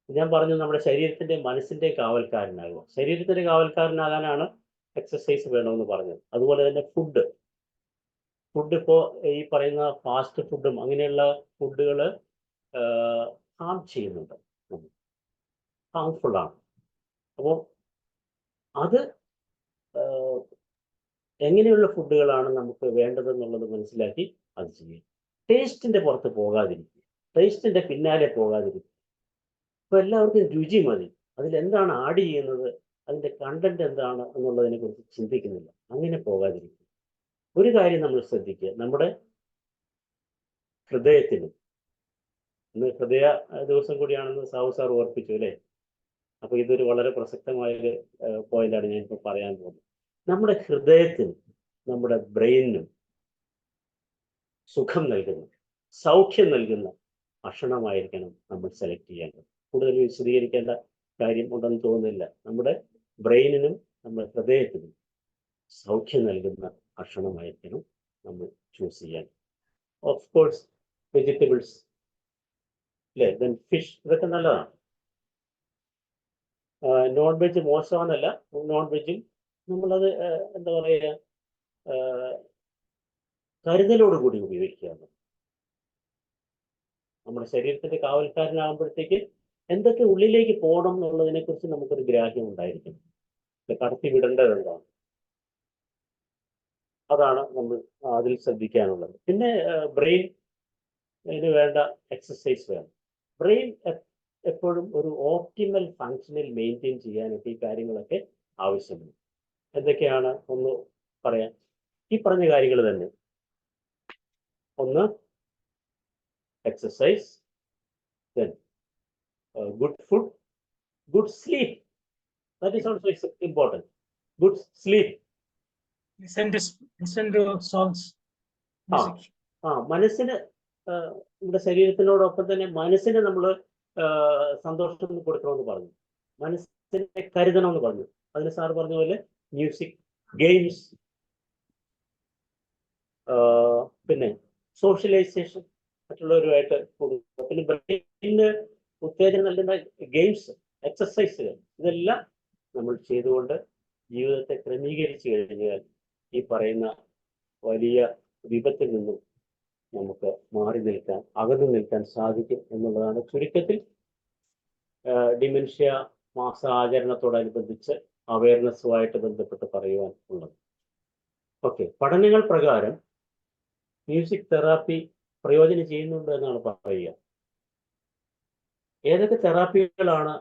ഞാൻ പറഞ്ഞു, നമ്മുടെ ശരീരത്തിൻ്റെ മനസ്സിൻ്റെ കാവൽക്കാരനാകുക. ശരീരത്തിൻ്റെ കാവൽക്കാരനാകാനാണ് എക്സസൈസ് വേണമെന്ന് പറഞ്ഞത്. അതുപോലെ തന്നെ ഫുഡ് ഇപ്പോൾ ഈ പറയുന്ന ഫാസ്റ്റ് ഫുഡും അങ്ങനെയുള്ള ഫുഡുകൾ ഹാം ചെയ്യുന്നുണ്ട്, ഹാംഫുള്ളാണ്. അപ്പോൾ അത് എങ്ങനെയുള്ള ഫുഡുകളാണ് നമുക്ക് വേണ്ടതെന്നുള്ളത് മനസ്സിലാക്കി അത് ചെയ്യുക. ടേസ്റ്റിൻ്റെ പുറത്ത് പോകാതിരിക്കുക, ടേസ്റ്റിൻ്റെ പിന്നാലെ പോകാതിരിക്കുക. ഇപ്പോൾ എല്ലാവർക്കും രുചി മതി, അതിലെന്താണ് ആഡ് ചെയ്യുന്നത്, അതിൻ്റെ കണ്ടന്റ് എന്താണ് എന്നുള്ളതിനെ കുറിച്ച് ചിന്തിക്കുന്നില്ല. അങ്ങനെ പോകാതിരിക്കുക. ഒരു കാര്യം നമ്മൾ ശ്രദ്ധിക്കുക, നമ്മുടെ ഹൃദയത്തിനും, ഇന്ന് ഹൃദയ ദിവസം കൂടിയാണെന്ന് സാവു സാർ ഓർപ്പിച്ചു അല്ലേ? അപ്പോൾ ഇതൊരു വളരെ പ്രസക്തമായൊരു പോയിന്റാണ് ഞാനിപ്പോൾ പറയാൻ പോകുന്നത്. നമ്മുടെ ഹൃദയത്തിനും നമ്മുടെ ബ്രെയിനിനും സുഖം നൽകുന്ന, സൗഖ്യം നൽകുന്ന ഭക്ഷണമായിരിക്കണം നമ്മൾ സെലക്ട് ചെയ്യേണ്ടത്. കൂടുതൽ വിശദീകരിക്കേണ്ട കാര്യം ഉണ്ടെന്ന് തോന്നുന്നില്ല. നമ്മുടെ ബ്രെയിനിനും നമ്മുടെ ഹൃദയത്തിനും സൗഖ്യം നൽകുന്ന ഭക്ഷണമായിരിക്കണം നമ്മൾ ചൂസ് ചെയ്യാൻ. ഓഫ് കോഴ്സ് വെജിറ്റബിൾസ് അല്ലേ, ദെൻ ഫിഷ്, ഇതൊക്കെ നല്ലതാണ്. നോൺ വെജ് മോശമാണെന്നല്ല, നോൺ വെജും നമ്മളത് എന്താ പറയുക, കരുതലോടുകൂടി ഉപയോഗിക്കുക. നമ്മുടെ ശരീരത്തിൻ്റെ കാവൽക്കാരനാകുമ്പോഴത്തേക്ക് എന്തൊക്കെ ഉള്ളിലേക്ക് പോകണം എന്നുള്ളതിനെ കുറിച്ച് നമുക്കൊരു ഗ്രാഹ്യം ഉണ്ടായിരിക്കണം. കടത്തി വിടേണ്ടത് എന്താണ്, അതാണ് നമ്മൾ അതിൽ ശ്രദ്ധിക്കാനുള്ളത്. പിന്നെ ബ്രെയിനിന് വേണ്ട എക്സസൈസ് വേണം. ബ്രെയിൻ എപ്പോഴും ഒരു ഓപ്റ്റിമൽ ഫങ്ഷനിൽ മെയിൻറ്റെയിൻ ചെയ്യാനായിട്ട് ഈ കാര്യങ്ങളൊക്കെ ആവശ്യമാണ്. എന്തൊക്കെയാണ് ഒന്ന് പറയാം. ഈ പറഞ്ഞ കാര്യങ്ങൾ തന്നെ. ഒന്ന് exercise, then good food, good sleep. That is also important. Good sleep. Listen to songs. Music. മനസ്സിന്, നമ്മുടെ ശരീരത്തിനോടൊപ്പം തന്നെ മനസ്സിന് നമ്മൾ സന്തോഷം കൊടുക്കണമെന്ന് പറഞ്ഞു, മനസ്സിനെ കരുതണമെന്ന് പറഞ്ഞു. അതിന് സാർ പറഞ്ഞ പോലെ മ്യൂസിക്, ഗെയിംസ്, പിന്നെ സോഷ്യലൈസേഷൻ, മറ്റുള്ളവരുമായിട്ട് കൊടുക്കുക. പിന്നെ ബ്രെയിനിന് ഉത്തേജനം നൽകുന്ന ഗെയിംസ്, എക്സസൈസുകൾ, ഇതെല്ലാം നമ്മൾ ചെയ്തുകൊണ്ട് ജീവിതത്തെ ക്രമീകരിച്ചു കഴിഞ്ഞാൽ ഈ പറയുന്ന വലിയ വിപത്തിൽ നിന്നും നമുക്ക് മാറി നിൽക്കാൻ, അകന്നു നിൽക്കാൻ സാധിക്കും എന്നുള്ളതാണ് ചുരുക്കത്തിൽ ഡിമെൻഷ്യ മാസാചരണത്തോടനുബന്ധിച്ച് അവയർനെസ്സുമായിട്ട് ബന്ധപ്പെട്ട് പറയുവാൻ ഉള്ളത്. ഓക്കെ, പഠനങ്ങൾ പ്രകാരം മ്യൂസിക് തെറാപ്പി പ്രയോജനം ചെയ്യുന്നുണ്ട് എന്നാണ് പറയുക. ഏതൊക്കെ തെറാപ്പികളാണ്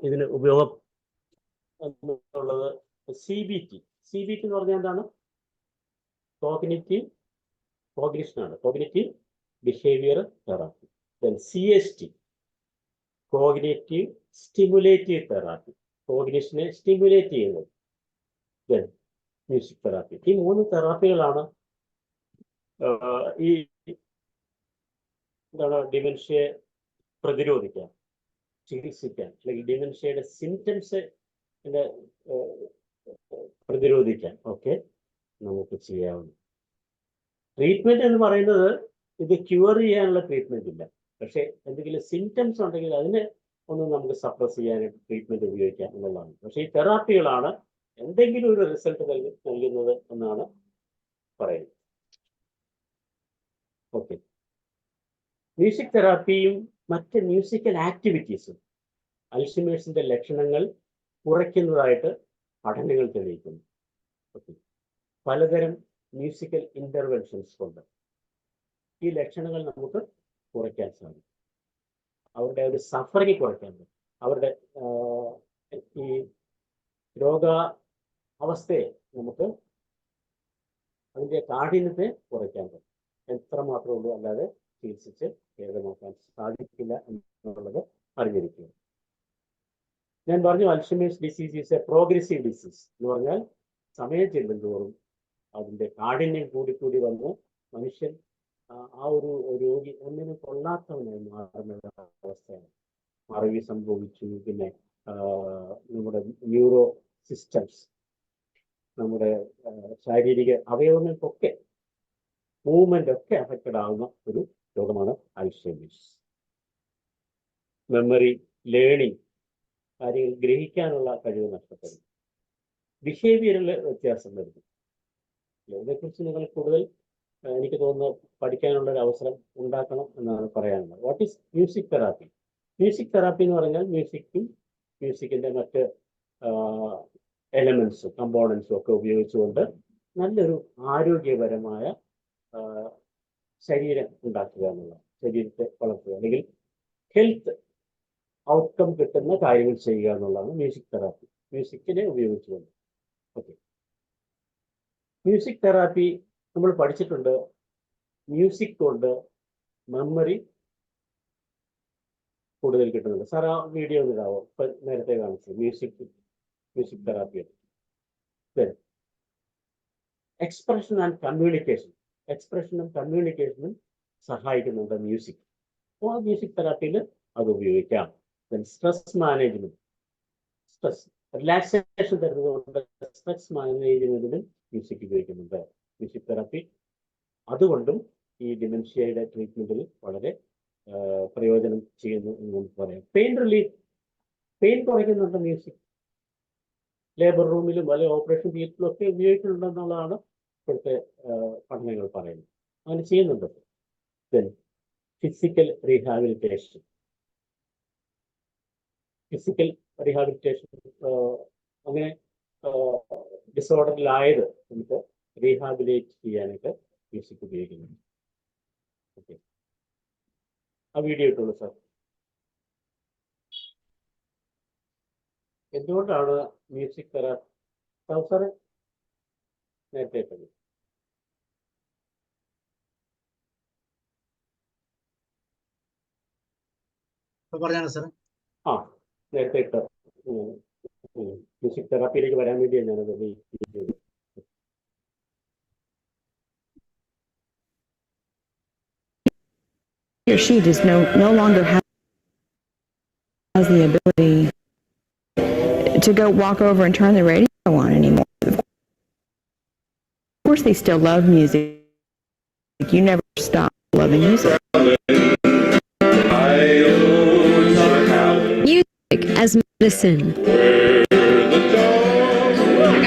ഇതിന് ഉപയോഗം എന്നുള്ളത്? CBT എന്ന് പറഞ്ഞാൽ എന്താണ്? കോഗ്നിഷനാണ്, cognitive behaviour therapy. CST, cognitive stimulative therapy, കോഗ്നിഷനെ സ്റ്റിമുലേറ്റ് ചെയ്യുന്നത്. Music therapy. ഈ 3 തെറാപ്പികളാണ് ഈ എന്താണ് ഡിമെൻഷ്യയെ പ്രതിരോധിക്കാൻ, ചികിത്സിക്കാൻ, അല്ലെങ്കിൽ ഡിമെൻഷ്യയുടെ സിംറ്റംസ് പ്രതിരോധിക്കാൻ ഒക്കെ നമുക്ക് ചെയ്യാവുന്നു. ട്രീറ്റ്മെന്റ് എന്ന് പറയുന്നത് ഇത് ക്യൂർ ചെയ്യാനുള്ള ട്രീറ്റ്മെന്റ് ഇല്ല. പക്ഷെ എന്തെങ്കിലും സിംറ്റംസ് ഉണ്ടെങ്കിൽ അതിനെ ഒന്ന് നമുക്ക് സപ്രസ് ചെയ്യാനായിട്ട് ട്രീറ്റ്മെന്റ് ഉപയോഗിക്കാം എന്നുള്ളതാണ്. പക്ഷെ ഈ തെറാപ്പികളാണ് എന്തെങ്കിലും ഒരു റിസൾട്ട് നൽകുന്നത് എന്നാണ് പറയുന്നത്. ഓക്കെ, മ്യൂസിക് തെറാപ്പിയും മറ്റ് മ്യൂസിക്കൽ ആക്ടിവിറ്റീസും അൽഷിമേഴ്സിന്റെ ലക്ഷണങ്ങൾ കുറയ്ക്കുന്നതായിട്ട് പഠനങ്ങൾ തെളിയിക്കുന്നു. പലതരം മ്യൂസിക്കൽ ഇന്റർവെൻഷൻസ് കൊണ്ട് ഈ ലക്ഷണങ്ങൾ നമുക്ക് കുറയ്ക്കാൻ സാധിക്കും. അവരുടെ ഒരു സഫറിങ് കുറയ്ക്കാൻ പറ്റും. അവരുടെ ഈ രോഗ അവസ്ഥയെ നമുക്ക് അതിൻ്റെ കാഠിന്യത്തെ കുറയ്ക്കാൻ പറ്റും. എത്ര മാത്രമേ ഉള്ളൂ, അല്ലാതെ ചികിത്സിച്ച് ഭേദമാക്കാൻ സാധിക്കില്ല എന്നുള്ളത് അറിഞ്ഞിരിക്കുക. ഞാൻ പറഞ്ഞു Alzheimer's disease is A progressive disease എന്ന് പറഞ്ഞാൽ സമയം ചെല്ലുന്തോറും അതിൻ്റെ കാഠിന്യം കൂടിക്കൂടി വന്ന് മനുഷ്യൻ ആ ഒരു രോഗി ഒന്നിനും കൊള്ളാത്തവനായി മാറുന്ന അവസ്ഥയാണ്. മറവി സംഭവിച്ചു, പിന്നെ നമ്മുടെ ന്യൂറോ സിസ്റ്റംസ്, നമ്മുടെ ശാരീരിക അവയവങ്ങൾക്കൊക്കെ മൂവ്മെന്റ് ഒക്കെ അഫക്റ്റഡ് ആവുന്ന ഒരു രോഗമാണ് അൽഷൈമേഴ്സ്. മെമ്മറി, ലേണിംഗ്, കാര്യങ്ങൾ ഗ്രഹിക്കാനുള്ള കഴിവ് നഷ്ടപ്പെടും. ബിഹേവിയറിൽ വ്യത്യാസം വരുന്നു. ഇതിനെക്കുറിച്ച് നിങ്ങൾ കൂടുതൽ എനിക്ക് തോന്നുന്നു പഠിക്കാനുള്ള ഒരു അവസരം ഉണ്ടാക്കണം എന്നാണ് പറയാനുള്ളത്. What is music therapy? Music therapy എന്ന് പറഞ്ഞാൽ മ്യൂസിക്കിൻ്റെ മറ്റ് എലമെന്റ്സും കമ്പോണൻസും ഒക്കെ ഉപയോഗിച്ചുകൊണ്ട് നല്ലൊരു ആരോഗ്യപരമായ ശരീരം ഉണ്ടാക്കുക എന്നുള്ളത്, ശരീരത്തെ വളർത്തുക, അല്ലെങ്കിൽ ഹെൽത്ത് ഔട്ട്കം കിട്ടുന്ന കാര്യങ്ങൾ ചെയ്യുക എന്നുള്ളതാണ് മ്യൂസിക് തെറാപ്പി, മ്യൂസിക്കിനെ ഉപയോഗിച്ചുകൊണ്ട്. ഓക്കെ, മ്യൂസിക് തെറാപ്പി നമ്മൾ പഠിച്ചിട്ടുണ്ട്. മ്യൂസിക് കൊണ്ട് മെമ്മറി കൂടുതൽ കിട്ടുന്നുണ്ട്. സാർ ആ വീഡിയോ ഇടാവോ? ഇപ്പം നേരത്തെ കാണിച്ചു മ്യൂസിക് തെറാപ്പി. എക്സ്പ്രഷനും കമ്മ്യൂണിക്കേഷനും സഹായിക്കുന്നുണ്ട് മ്യൂസിക്. അപ്പോൾ ആ മ്യൂസിക് തെറാപ്പിയിൽ അത് ഉപയോഗിക്കാം. സ്ട്രെസ് മാനേജ്മെന്റ്, റിലാക്സേഷൻ തരുന്നതുകൊണ്ട് സ്ട്രെസ് മാനേജ്മെന്റിനും മ്യൂസിക് ഉപയോഗിക്കുന്നുണ്ട് മ്യൂസിക് തെറാപ്പി. അതുകൊണ്ടും ഈ ഡിമെൻഷ്യയുടെ ട്രീറ്റ്മെന്റിൽ വളരെ പ്രയോജനം ചെയ്യുന്നു എന്ന് നമുക്ക് പറയാം. Pain കുറയ്ക്കുന്നുണ്ട് music. ലേബർ റൂമിലും അല്ലെങ്കിൽ ഓപ്പറേഷൻ തിയേറ്ററിലും ഒക്കെ ഉപയോഗിക്കുന്നുണ്ടെന്നുള്ളതാണ് ഇപ്പോഴത്തെ പഠനങ്ങൾ പറയുന്നത്. അങ്ങനെ ചെയ്യുന്നുണ്ട്. ദെൻ ഫിസിക്കൽ റീഹാബിലിറ്റേഷൻ അങ്ങനെ ഡിസോർഡറിലായത് നമുക്ക് റീഹാബിലേറ്റ് ചെയ്യാനായിട്ട് മ്യൂസിക് ഉപയോഗിക്കുന്നുണ്ട്. ഓക്കെ, ആ വീഡിയോ ഇട്ടുള്ളൂ സാർ. എന്തുകൊണ്ടാണ് മ്യൂസിക് തെറാപ്പി സാറ് നേരത്തെ ഇട്ടത്? പറഞ്ഞാണ് സാർ. ആ, നേരത്തെ ഇട്ട മ്യൂസിക് തെറാപ്പിയിലേക്ക് വരാൻ വേണ്ടിയാണ് ഞാനത് video. He or she just no longer has the ability to go walk over and turn the radio on anymore. Of course, they still love music. You never stop loving music. Music as medicine.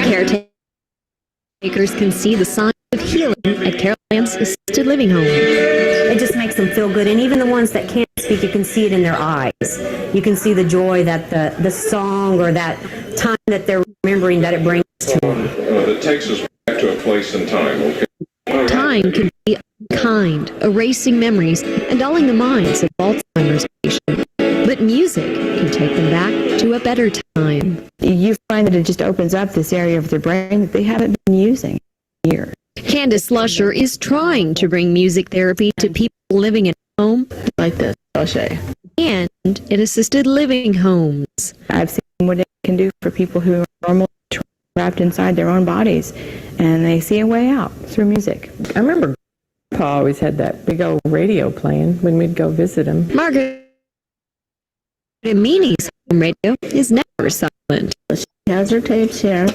Caretakers can see the signs of healing at Carol Ann's assisted living home. It just makes them feel good. And even the ones that can't speak, you can see it in their eyes. You can see the joy that the song or that time that they're remembering that it brings to them. That takes us back to a place and time, okay? Time can be kind, erasing memories and dulling the minds of Alzheimer's patients. But music can take them back to a better time. You find that it just opens up this area of their brain that they haven't been using in years. Candace Lusher is trying to bring music therapy to people living at home Like this, I'll show you. and in assisted living homes. I've seen what it can do for people who are normally trapped inside their own bodies, and they see a way out through music. I remember Grandpa always had that big old radio playing when we'd go visit him. Margaret Amini's home radio is never silent. She has her tapes here.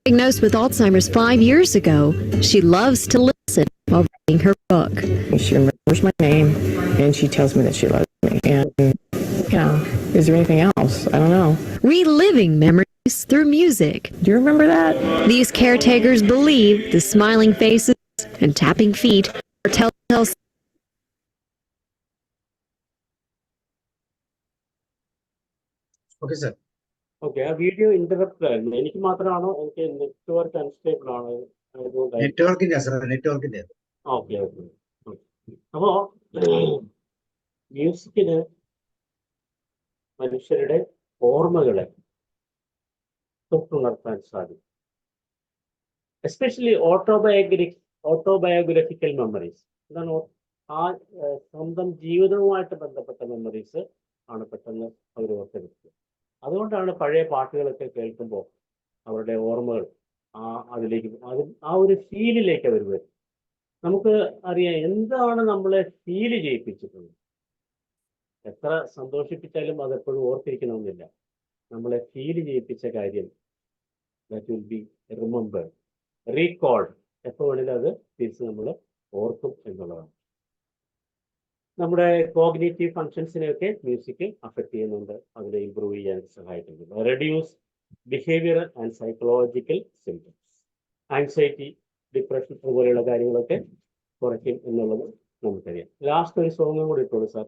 Diagnosed with Alzheimer's 5 years ago, she loves to listen while reading her book. She remembers my name, and she tells me that she loves me. And, is there anything else? I don't know. Reliving memories through music. Do you remember that? These caretakers believe the smiling faces and tapping feet are telltale. Okay sir. Okay, ആ വീഡിയോ ഇന്ററപ്റ്റ് ആയിരുന്നു. എനിക്ക് മാത്രമാണോ? എനിക്ക് നെറ്റ്വർക്ക് അൺസ്റ്റേബിൾ ആണ്. നെറ്റ്വർക്കിന്റെ സാർ, നെറ്റ്വർക്കിന്റെ. Okay okay. അപ്പോ മ്യൂസിക്കിന് മനുഷ്യരുടെ ഓർമ്മകളെ തൊട്ടുണർത്താൻ സാധിക്കും. Especially autobiographical memories. എന്താണ് ആ സ്വന്തം ജീവിതവുമായിട്ട് ബന്ധപ്പെട്ട മെമ്മറീസ് ആണ് പെട്ടെന്ന് അവർ ഓർത്തെടുക്കുക. അതുകൊണ്ടാണ് പഴയ പാട്ടുകളൊക്കെ കേൾക്കുമ്പോൾ അവരുടെ ഓർമ്മകൾ അതിലേക്ക് ആ ഒരു ഫീലിലേക്ക് അവർ വരും. നമുക്ക് അറിയാം എന്താണ് നമ്മളെ ഫീല് ചെയ്യിപ്പിച്ചിട്ടുള്ളത്. എത്ര സന്തോഷിപ്പിച്ചാലും അതെപ്പോഴും ഓർത്തിരിക്കണമെന്നില്ല. നമ്മളെ ഫീല് ചെയ്യിപ്പിച്ച കാര്യം that will be remembered, recalled. എപ്പോൾ വേണമെങ്കിലും അത് തിരിച്ച് നമ്മൾ ഓർക്കും എന്നുള്ളതാണ്. നമ്മുടെ കോഗ്നേറ്റീവ് ഫങ്ഷൻസിനെയൊക്കെ മ്യൂസിക് അഫക്റ്റ് ചെയ്യുന്നുണ്ട്, അതിനെ ഇമ്പ്രൂവ് ചെയ്യാൻ സഹായിക്കുന്നുണ്ട്. Reduce behavioural and psychological symptoms, anxiety, depression അതുപോലെയുള്ള കാര്യങ്ങളൊക്കെ കുറയ്ക്കും എന്നുള്ളത് നമുക്കറിയാം. ലാസ്റ്റ് ഒരു സോങ്ങും കൂടി ഇട്ടോളൂ സാർ.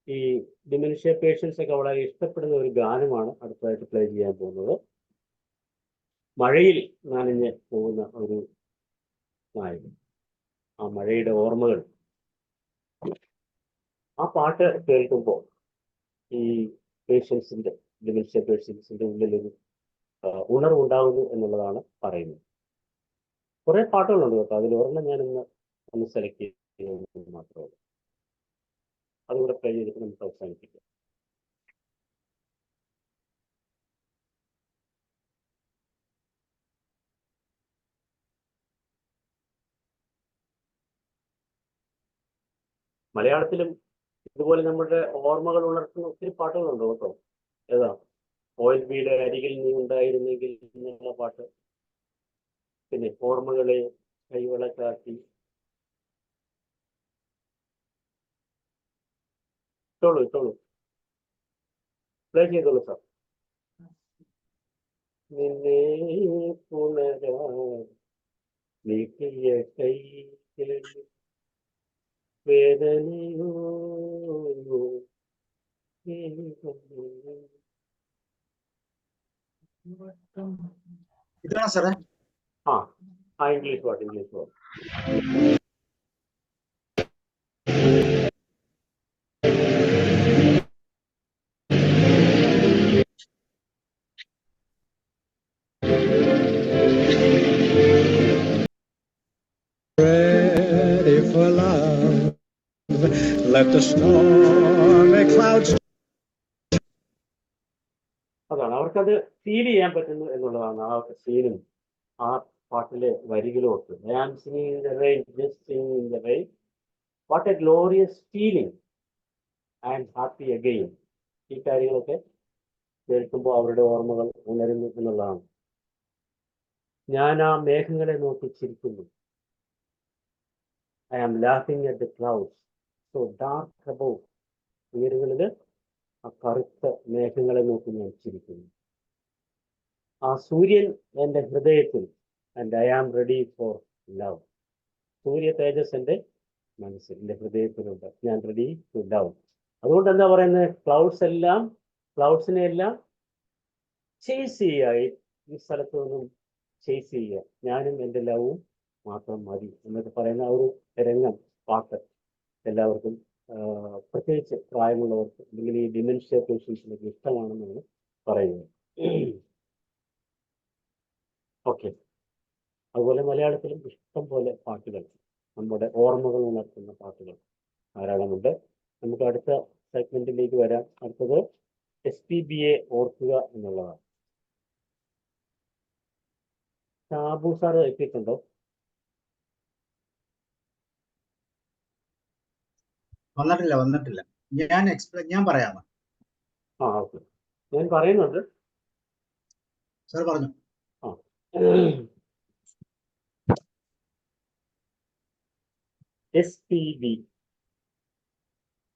ഈ ഡിമെൻഷ്യ പേഷ്യൻസ് ഒക്കെ വളരെ ഇഷ്ടപ്പെടുന്ന ഒരു ഗാനമാണ് അടുത്തതായിട്ട് പ്ലേ ചെയ്യാൻ പോകുന്നത്. മഴയിൽ നനഞ്ഞ് പോകുന്ന ഒരു നായകൻ, ആ മഴയുടെ ഓർമ്മകൾ. ആ പാട്ട് കേൾക്കുമ്പോൾ ഈ പേഷ്യൻസിന്റെ, ഡിമെൻഷ്യ പേഷ്യൻസിന്റെ ഉള്ളിലൊരു ഉണർവുണ്ടാകുന്നു എന്നുള്ളതാണ് പറയുന്നത്. കുറെ പാട്ടുകളുണ്ട് കേട്ടോ, അതിൽ ഒരെണ്ണം ഞാനിന്ന് ഒന്ന് സെലക്ട് ചെയ്യുന്നത് മാത്രമേ ഉള്ളൂ. അതുകൂടെ പ്ലേ ചെയ്തിട്ട് നമുക്ക് അവസാനിപ്പിക്കാം. മലയാളത്തിലും ഇതുപോലെ നമ്മുടെ ഓർമ്മകൾ ഉണർത്തുന്ന ഒത്തിരി പാട്ടുകളുണ്ട് കേട്ടോ. ഏതാ? ഓയിൽ വീട് അരികിൽ നീ ഉണ്ടായിരുന്നെങ്കിൽ എന്നുള്ള പാട്ട്, പിന്നെ ഓർമ്മകളെ കൈവളക്കാക്കി. ഇട്ടോളൂ പ്ലേ ചെയ്തോളൂ സാർ. നിന്നെ പുനരാ നീട്ടിയ കൈകൾ വേദനയോ ഇതാണോ സാറേ? ഇംഗ്ലീഷ് പാട്ട്. Ready for love. Let the stormy clouds. അതാണ് അവർക്കത് ഫീൽ ചെയ്യാൻ പറ്റുന്നു എന്നുള്ളതാണ് ആ സീനും ആ പാട്ടിലെ വരികളും ഒക്കെ. I am singing in the rain, just singing in the rain. What a glorious feeling. I am happy again. ഈ കാര്യങ്ങളൊക്കെ കേൾക്കുമ്പോൾ അവരുടെ ഓർമ്മകൾ ഉണരുന്നു എന്നുള്ളതാണ്. ഞാൻ ആ മേഘങ്ങളെ നോക്കി ചിരിക്കുന്നു. I am laughing at the clouds, so dark above. ഉയരങ്ങളിൽ ആ കറുത്ത മേഘങ്ങളെ നോക്കി ഞാൻ ചിരിക്കുന്നു. ആ സൂര്യൻ എൻ്റെ ഹൃദയത്തിൽ, and I am ready for love. സൂര്യ തേജസ് എൻ്റെ മനസ്സിൽ, എൻ്റെ ഹൃദയത്തിലുണ്ട്, ഞാൻ റെഡി ടു ലവ്. അതുകൊണ്ട് എന്താ പറയുന്നത്? ക്ലൗഡ്സിനെ എല്ലാം ചേസ് ചെയ്യുക. ഈ സ്ഥലത്ത് നിന്നും ചേസ് ചെയ്യുക, ഞാനും എൻ്റെ ലവും മാത്രം മതി എന്നൊക്കെ പറയുന്ന ഒരു രംഗം, പാട്ട് എല്ലാവർക്കും പ്രത്യേകിച്ച് പ്രായമുള്ളവർക്ക് അല്ലെങ്കിൽ ഈ ഡിമെൻഷ്യ പേഷ്യൻസിനൊക്കെ ഇഷ്ടമാണെന്നാണ് പറയുന്നത്. ഓക്കെ, അതുപോലെ മലയാളത്തിലും ഇഷ്ടം പോലെ പാട്ടുകൾ, നമ്മുടെ ഓർമ്മകൾ ഉണർത്തുന്ന പാട്ടുകൾ ധാരാളമുണ്ട്. നമുക്ക് അടുത്ത സെഗ്മെന്റിലേക്ക് വരാം. അടുത്തത് SPBയെ ഓർക്കുക എന്നുള്ളതാണ്. ഷാബു സാറ് എത്തിയിട്ടുണ്ടോ? വന്നിട്ടില്ല. ഞാൻ പറയാമോ? ഓക്കെ, ഞാൻ പറയുന്നുണ്ട് സാർ പറഞ്ഞു. SPB,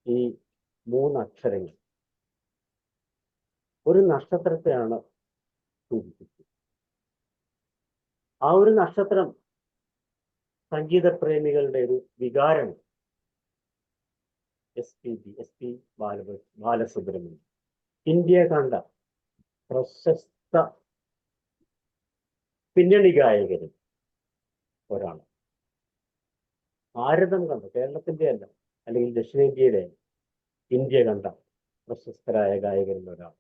ഈ 3 അക്ഷരങ്ങൾ ഒരു നക്ഷത്രത്തെയാണ് സൂചിപ്പിക്കുന്നത്. ആ ഒരു നക്ഷത്രം സംഗീതപ്രേമികളുടെ ഒരു വികാരം. SPB, SP ബാലസുബ്രഹ്മണ്യം, ഇന്ത്യ കണ്ട പ്രശസ്ത പിന്നണി ഗായകരിൽ ഒരാൾ. ഭാരതം കണ്ട, കേരളത്തിന്റെ അല്ല, അല്ലെങ്കിൽ ദക്ഷിണേന്ത്യയിലെ, ഇന്ത്യ കണ്ട പ്രശസ്തരായ ഗായകരിൽ ഒരാൾ.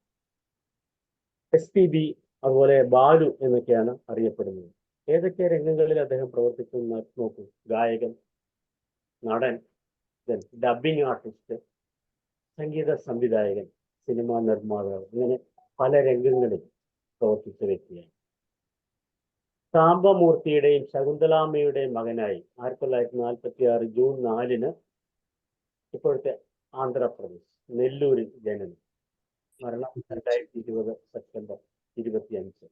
SPB, അതുപോലെ ബാലു എന്നൊക്കെയാണ് അറിയപ്പെടുന്നത്. ഏതൊക്കെ രംഗങ്ങളിൽ അദ്ദേഹം പ്രവർത്തിച്ചു നോക്കൂ. ഗായകൻ, നടൻ, ഡബിംഗ് ആർട്ടിസ്റ്റ്, സംഗീത സംവിധായകൻ, സിനിമാ നിർമ്മാതാവ്, ഇങ്ങനെ പല രംഗങ്ങളിൽ പ്രവർത്തിച്ച വ്യക്തിയാണ്. സാംബമൂർത്തിയുടെയും ശകുന്തളാമ്മയുടെയും മകനായി 1946 ജൂൺ 4 ഇപ്പോഴത്തെ ആന്ധ്രാപ്രദേശ് നെല്ലൂരിൽ ജനനം. മരണം 2020 സെപ്റ്റംബർ 25.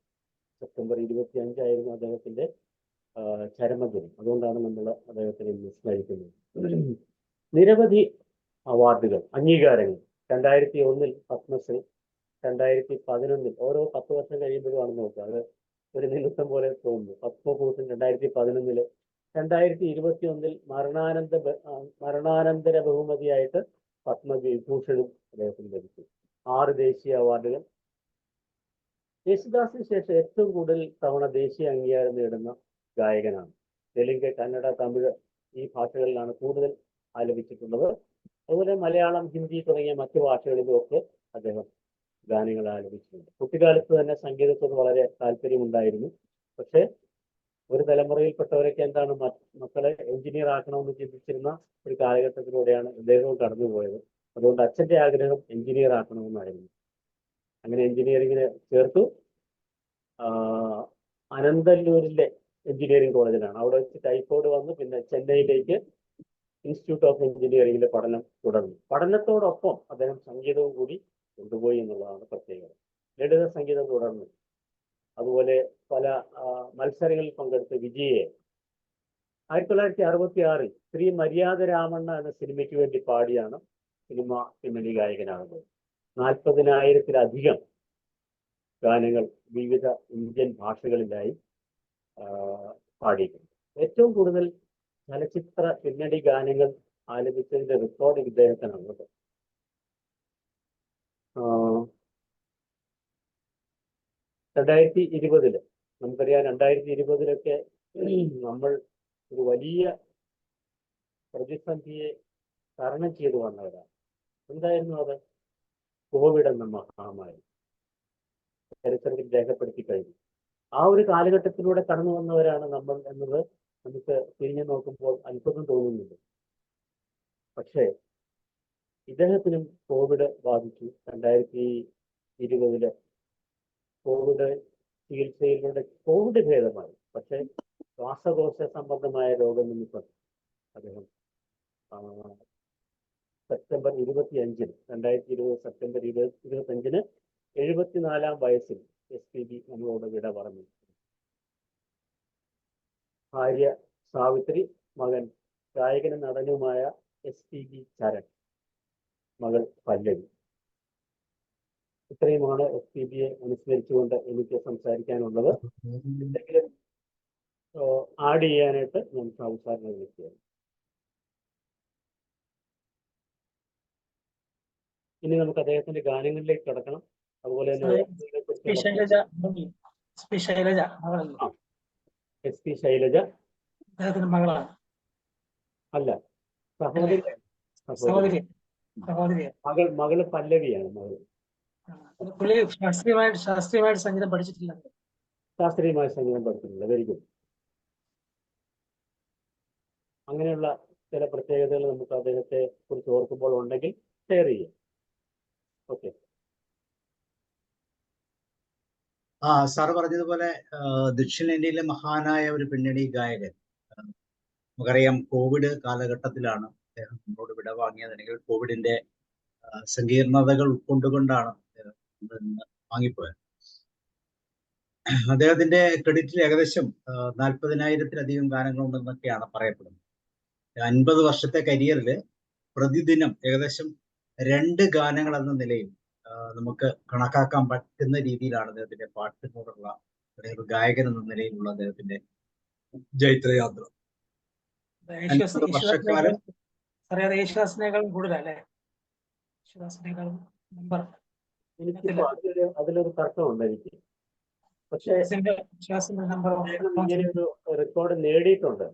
സെപ്റ്റംബർ 25 ആയിരുന്നു അദ്ദേഹത്തിന്റെ ചരമദിനം. അതുകൊണ്ടാണ് നമ്മൾ അദ്ദേഹത്തിനെ സ്മരിക്കുന്നത്. നിരവധി അവാർഡുകൾ, അംഗീകാരങ്ങൾ. 2001 പത്മശ്രീ, 2011 ഓരോ 10 വർഷം കഴിയുമ്പോഴുമാണ് നോക്കുക, അത് ഒരു നിമിഷം പോലെ തോന്നുന്നു. പത്മഭൂഷൺ 2011, 2021 മരണാനന്തര ബഹുമതിയായിട്ട് പത്മവിഭൂഷണും അദ്ദേഹത്തിന് ലഭിച്ചു. 6 ദേശീയ അവാർഡുകൾ. യേശുദാസിന് ശേഷം ഏറ്റവും കൂടുതൽ തവണ ദേശീയ അംഗീകാരം നേടുന്ന ഗായകനാണ്. തെലുങ്ക്, കന്നഡ, തമിഴ് ഈ ഭാഷകളിലാണ് കൂടുതൽ ആലപിച്ചിട്ടുള്ളത്. അതുപോലെ മലയാളം, ഹിന്ദി തുടങ്ങിയ മറ്റു ഭാഷകളിലുമൊക്കെ അദ്ദേഹം ഗാനങ്ങൾ ആലപിച്ചിട്ടുണ്ട്. കുട്ടിക്കാലത്ത് തന്നെ സംഗീതത്തോട് വളരെ താല്പര്യമുണ്ടായിരുന്നു. പക്ഷേ ഒരു തലമുറയിൽപ്പെട്ടവരൊക്കെ എന്താണ് മക്കളെ എഞ്ചിനീയർ ആക്കണമെന്ന് ചിന്തിച്ചിരുന്ന ഒരു കാലഘട്ടത്തിലൂടെയാണ് അദ്ദേഹവും കടന്നുപോയത്. അതുകൊണ്ട് അച്ഛൻ്റെ ആഗ്രഹം എഞ്ചിനീയർ ആക്കണമെന്നായിരുന്നു. അങ്ങനെ എഞ്ചിനീയറിങ്ങിന് ചേർത്തു. അനന്തല്ലൂരിലെ എഞ്ചിനീയറിംഗ് കോളേജിലാണ്. അവിടെ വെച്ച് ടൈഫോയിഡ് വന്നു. പിന്നെ ചെന്നൈയിലേക്ക് ഇൻസ്റ്റിറ്റ്യൂട്ട് ഓഫ് എഞ്ചിനീയറിംഗിലെ പഠനം തുടർന്നു. പഠനത്തോടൊപ്പം അദ്ദേഹം സംഗീതവും കൂടി കൊണ്ടുപോയി എന്നുള്ളതാണ് പ്രത്യേകത. ലളിത സംഗീതം തുടർന്നു. അതുപോലെ പല മത്സരങ്ങളിൽ പങ്കെടുത്ത് വിജയെ 1966 ശ്രീ മര്യാദ രാമണ്ണ എന്ന സിനിമയ്ക്ക് വേണ്ടി പാടിയാണ് സിനിമ പിന്നണി ഗായകനാകുന്നത്. 40,000-ലധികം ഗാനങ്ങൾ വിവിധ ഇന്ത്യൻ ഭാഷകളിലായി പാടിയിട്ടുണ്ട്. ഏറ്റവും കൂടുതൽ ചലച്ചിത്ര പിന്നണി ഗാനങ്ങൾ ആലപിച്ചതിന്റെ റെക്കോർഡ് ഇദ്ദേഹത്തിനാണുള്ളത്. 2020 നമുക്കറിയാം, 2020 നമ്മൾ ഒരു വലിയ പ്രതിസന്ധിയെ തരണം ചെയ്തു വന്നവരാണ്. എന്തായിരുന്നു അത്? കോവിഡ് എന്ന മഹാമാരി ചരിത്രത്തിൽ രേഖപ്പെടുത്തി കഴിഞ്ഞു. ആ ഒരു കാലഘട്ടത്തിലൂടെ കടന്നു വന്നവരാണ് നമ്മൾ എന്നത് നമുക്ക് തിരിഞ്ഞു നോക്കുമ്പോൾ അത്ഭുതം തോന്നുന്നുണ്ട്. പക്ഷേ ഇദ്ദേഹത്തിനും കോവിഡ് ബാധിച്ചു. 2020 കോവിഡ് ചികിത്സയിലൂടെ കോവിഡ് ഭേദമായി. പക്ഷേ ശ്വാസകോശ സംബന്ധമായ രോഗം നിമിത്തം അദ്ദേഹം സെപ്റ്റംബർ 25, 2020 സെപ്റ്റംബർ 25 74-ാം വയസ്സിൽ SPB നമ്മളോട് വിട പറഞ്ഞു. ഭാര്യ സാവിത്രി, മകൻ ഗായകനും നടനുമായ SPB ചരൺ, മകൾ പല്ലവി. ഇത്രയുമാണ് SPBയെ അനുസ്മരിച്ചുകൊണ്ട് എനിക്ക് സംസാരിക്കാനുള്ളത്. എന്തെങ്കിലും ആഡ് ചെയ്യാനായിട്ട് ഞാൻ സാറിനെ വിളിക്കുകയാണ്. ഇനി നമുക്ക് അദ്ദേഹത്തിന്റെ ഗാനങ്ങളിലേക്ക് കടക്കണം. അതുപോലെ തന്നെ SP ശൈലജ മകളാണ്. അല്ല, സഹോദരി. മകള് പല്ലവിയാണ്. മകള് ശാസ്ത്രീയമായിട്ട് സംഗീതം പഠിച്ചിട്ടില്ല. ശാസ്ത്രീയമായ സംഗീതം പഠിച്ചിട്ടില്ല. Very good. അങ്ങനെയുള്ള ചില പ്രത്യേകതകൾ നമുക്ക് അദ്ദേഹത്തെ കുറിച്ച് ഓർക്കുമ്പോൾ ഉണ്ടെങ്കിൽ ഷെയർ ചെയ്യാം. ഓക്കെ. സാറ് പറഞ്ഞതുപോലെ ദക്ഷിണേന്ത്യയിലെ മഹാനായ ഒരു പിന്നണി ഗായകൻ. നമുക്കറിയാം, കോവിഡ് കാലഘട്ടത്തിലാണ് അദ്ദേഹം നമ്മളോട് വിട വാങ്ങിയത്. അല്ലെങ്കിൽ കോവിഡിന്റെ സങ്കീർണതകൾ ഉൾക്കൊണ്ടുകൊണ്ടാണ് വാങ്ങിപ്പോയത്. അദ്ദേഹത്തിന്റെ ക്രെഡിറ്റിൽ ഏകദേശം 40,000-ലധികം ഗാനങ്ങളുണ്ടെന്നൊക്കെയാണ് പറയപ്പെടുന്നത്. 50 വർഷത്തെ കരിയറിൽ പ്രതിദിനം ഏകദേശം 2 ഗാനങ്ങൾ എന്ന നിലയിൽ നമുക്ക് കണക്കാക്കാൻ പറ്റുന്ന രീതിയിലാണ് അദ്ദേഹത്തിന്റെ പാട്ടിനോടുള്ള, ഒരു ഗായകൻ എന്ന നിലയിലുള്ള അദ്ദേഹത്തിന്റെ ജൈത്രയാത്ര. 50 വർഷക്കാലം യേശുദാസിനേക്കാളും കൂടുതലല്ലേ? യേശുദാസിനേക്കാളും നമ്പർ എനിക്കിപ്പോ അതിലൊരു തർക്കമുണ്ട് എനിക്ക്. പക്ഷേ അദ്ദേഹം ഇങ്ങനെ ഒരു റെക്കോർഡ് നേടിയിട്ടുണ്ട്.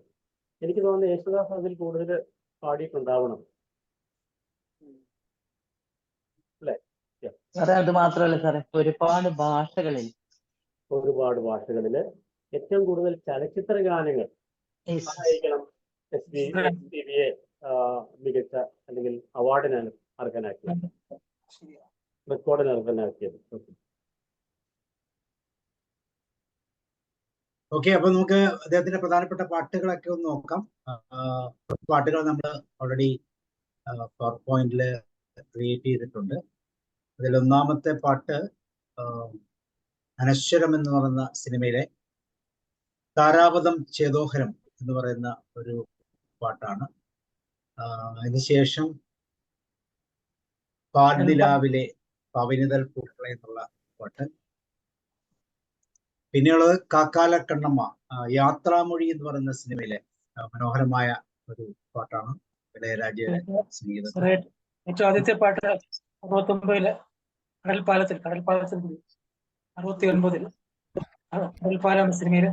എനിക്ക് തോന്നുന്നു യേശുദാസ് അതിൽ കൂടുതൽ പാടിയിട്ടുണ്ടാവണം അല്ലേ? സാറേ അത് മാത്രമല്ല സാറേ, ഒരുപാട് ഭാഷകളിൽ ഏറ്റവും കൂടുതൽ ചലച്ചിത്ര ഗാനങ്ങൾ ആയിരിക്കണം SPBയെ മികച്ച അല്ലെങ്കിൽ അവാർഡിനാണ് അർഹനാക്കിയത്, റെക്കോർഡിന് അർഹനാക്കിയത്. ഓക്കെ, അപ്പൊ നമുക്ക് അദ്ദേഹത്തിന്റെ പ്രധാനപ്പെട്ട പാട്ടുകളൊക്കെ ഒന്ന് നോക്കാം. പാട്ടുകൾ നമ്മൾ ഓൾറെഡി പവർ പോയിന്റിൽ ക്രിയേറ്റ് ചെയ്തിട്ടുണ്ട്. അതിൽ ഒന്നാമത്തെ പാട്ട് അനശ്വരം എന്ന് പറയുന്ന സിനിമയിലെ താരാപഥം ചേതോഹരം എന്ന് പറയുന്ന ഒരു പാട്ടാണ്. അതിനുശേഷം പാൽനിലാവിലെ പവനിതൽ പൂക്കളെ എന്നുള്ള പാട്ട്. പിന്നെയുള്ളത് കാക്കാല കണ്ണമ്മ യാത്രാമൊഴി എന്ന് പറയുന്ന സിനിമയിലെ മനോഹരമായ ഒരു പാട്ടാണ്. ഇളയരാജയുടെ സംഗീതം. ഏറ്റവും ആദ്യത്തെ പാട്ട് 69 കടൽപ്പാലത്തിൽ 69 കടൽപ്പാലം സിനിമയില്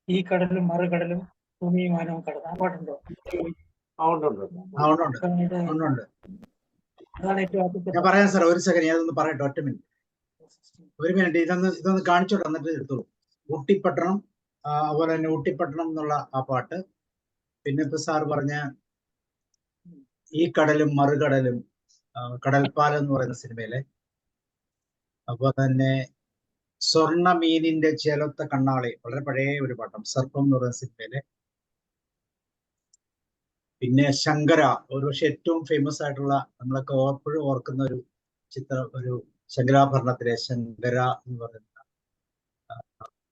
ഈ കടലും മറുകടലും ഭൂമിയും മാനവും കടൽ. ആ പാട്ടുണ്ടോ? അതാണ് ഏറ്റവും ആദ്യത്തെ. ഞാൻ പറയാം സാർ, ഒരു സെക്കൻഡ് ഞാനൊന്ന് പറയട്ടെ, ഒറ്റ മിനിറ്റ്. ഇതൊന്ന് കാണിച്ചോട്ടെ, എന്നിട്ട് എടുത്തോളൂ. ഊട്ടിപ്പട്ടണം, അതുപോലെ തന്നെ ഊട്ടിപ്പട്ടണം എന്നുള്ള ആ പാട്ട്. പിന്നെ ഇപ്പൊ സാർ പറഞ്ഞ ഈ കടലും മറുകടലും കടൽപ്പാലം എന്ന് പറയുന്ന സിനിമയിലെ, അതുപോലെ തന്നെ സ്വർണ്ണ മീനിന്റെ ചേലത്ത കണ്ണാളി, വളരെ പഴയ ഒരു പാട്ടം, സർപ്പം എന്ന് പറയുന്ന സിനിമയിലെ. പിന്നെ ശങ്കര, ഒരുപക്ഷെ ഏറ്റവും ഫേമസ് ആയിട്ടുള്ള, നമ്മളൊക്കെ എപ്പോഴും ഓർക്കുന്ന ഒരു ചിത്രം, ഒരു ശങ്കരാഭരണത്തിലെ ശങ്കര എന്ന് പറയുന്ന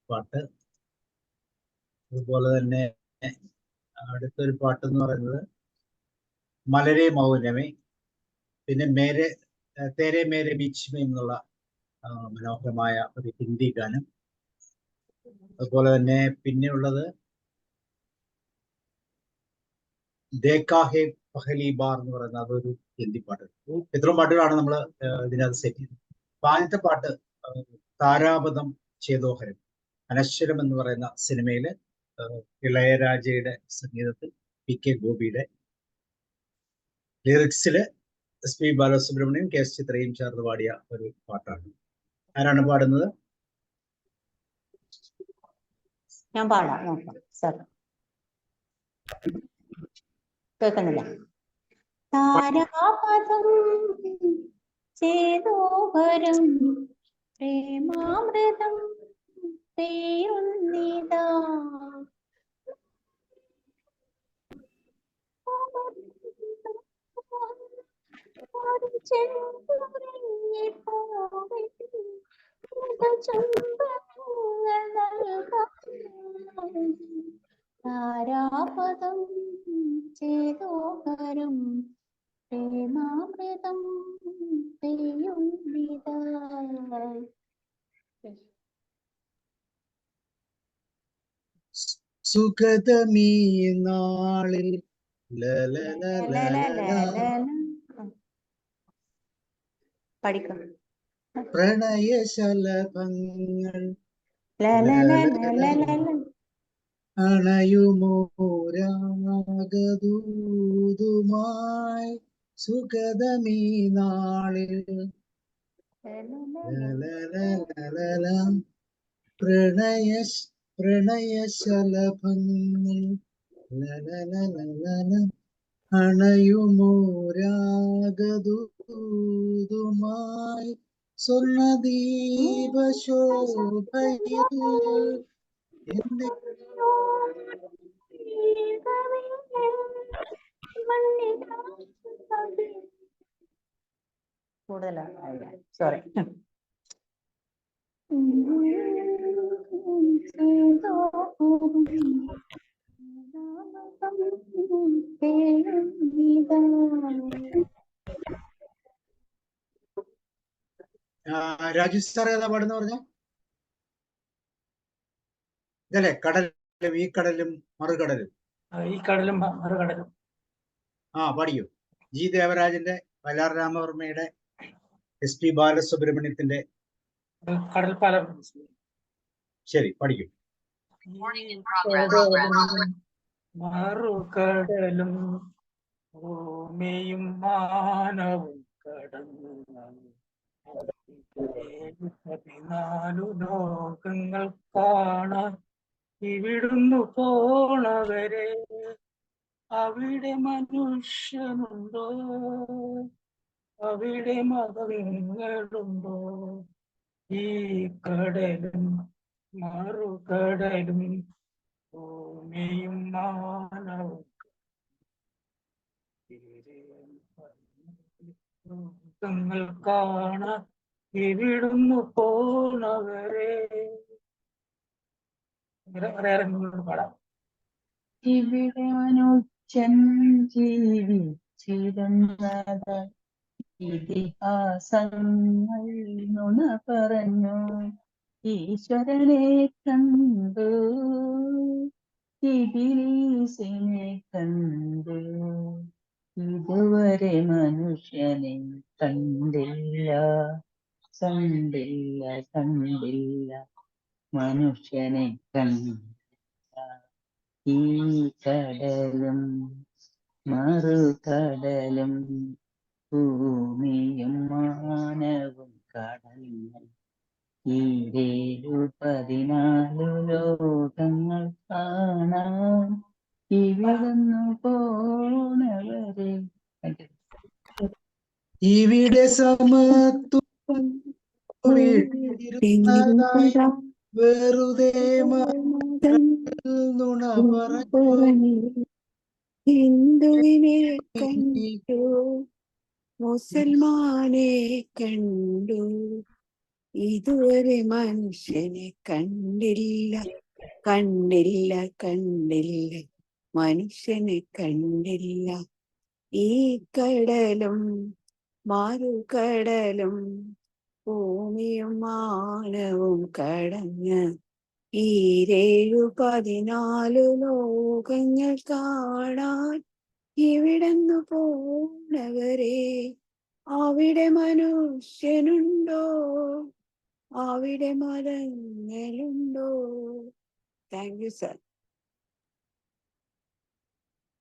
പാട്ട്. അതുപോലെ തന്നെ അടുത്തൊരു പാട്ട് എന്ന് പറയുന്നത് മലരെ മൗനമേ. പിന്നെ തേരെ മേരെ ബീച്ച് മേ എന്നുള്ള മനോഹരമായ ഒരു ഹിന്ദി ഗാനം. അതുപോലെ തന്നെ പിന്നെയുള്ളത് ദേക്കാ ഹേ പഹലി ബാർ എന്ന് പറയുന്ന അതൊരു ഹിന്ദി പാട്ട്. ഇത്രയും പാട്ടുകളാണ് നമ്മൾ ഇതിനകത്ത് സെറ്റ് ചെയ്തത്. ആദ്യത്തെ പാട്ട് താരാപഥം ചേതോഹരം, അനശ്വരം എന്ന് പറയുന്ന സിനിമയില് ഇളയരാജയുടെ സംഗീതത്തിൽ PK ഗോപിയുടെ ലിറിക്സില് SP ബാലസുബ്രഹ്മണ്യം KS ചിത്രയും ചേർന്ന് പാടിയ ഒരു പാട്ടാണ്. ആരാണ് പാടുന്നത്? ഞാൻ പാടാം, നോക്കാം സാർ. കേൾക്കുന്നില്ല? താരാപഥം ചേതോഹരം പ്രേമാമൃതം പെയ്യുന്നിതാ താരാപഥം ചേതോഹരം പ്രേമാമൃതം പെയ്യുന്നിതാ. സുഗതമീ നാളിൽ പഠിക്കും. പ്രണയശലഭങ്ങൾ അണയുമോരാഗദൂതുമായി സുഗതമീ നാളിൽ പ്രണയശലഭങ്ങൾ അണയുമോരാഗദൂതുമായി സ്വർണദീപശോഭയിൽ കൂടുതലാണ്, സോറി. രാജു സാർ ഏതാ പാടുന്ന പറഞ്ഞ? ഇതല്ലേ കടലും ഈ കടലും മറുകടലും? ഈ കടലും മറുകടലും. പാടിയോ? G ദേവരാജന്റെ, വയലാർ രാമവർമ്മയുടെ SP ബാലസുബ്രഹ്മണ്യത്തിന്റെ കടൽപ്പാലം. ശരി, പഠിക്കും. മറുകടലും ഭൂമിയും മാനവും കടന്നു 14 ലോകങ്ങൾ കാണാൻ ഇവിടുന്നു പോണവരെ അവിടെ മനുഷ്യനുണ്ടോ, അവിടെ മതങ്ങളുണ്ടോ? ഈ കടലും മറുകടലും ഭൂമിയും മാനവും ലോകങ്ങൾ കാണാൻ ഇവിടുന്നു പോണവരെ. പാടാം. ഇവിടെ മനുഷ്യൻ ജീവിച്ചിരുന്നത് ഇതിഹാസങ്ങൾ നുണ പറഞ്ഞു. ഈശ്വരനെ കണ്ടു, ഇബിലീസിനെ കണ്ടു, ഇതുവരെ മനുഷ്യനെ കണ്ടില്ല, കണ്ടില്ല, കണ്ടില്ല, മനുഷ്യനെ കണ്ടില്ല. ഈ കടലും മറുകടലും ഭൂമിയും മാനവും കടന്നു ഈ 14 ലോകങ്ങൾ കാണാൻ ഇവിടുന്നു പോണവരെ. ഇവിടെ സമത്വം വീട്ടിരുന്നതായി വെറുതെ നുണ പറഞ്ഞു. ഹിന്ദുവിനെ കണ്ടു, മുസൽമാനെ കണ്ടു, ഇതുവരെ മനുഷ്യനെ കണ്ടില്ല, കണ്ടില്ല, കണ്ടില്ല, മനുഷ്യനെ കണ്ടില്ല. ഈ കടലും മറുകടലും ഭൂമിയും മാനവും കടന്ന് ഈ 14 ലോകങ്ങൾ കാണാൻ ഇവിടുന്ന് പോണവരെ അവിടെ മനുഷ്യനുണ്ടോ, അവിടെ മതങ്ങളുണ്ടോ? Thank you sir.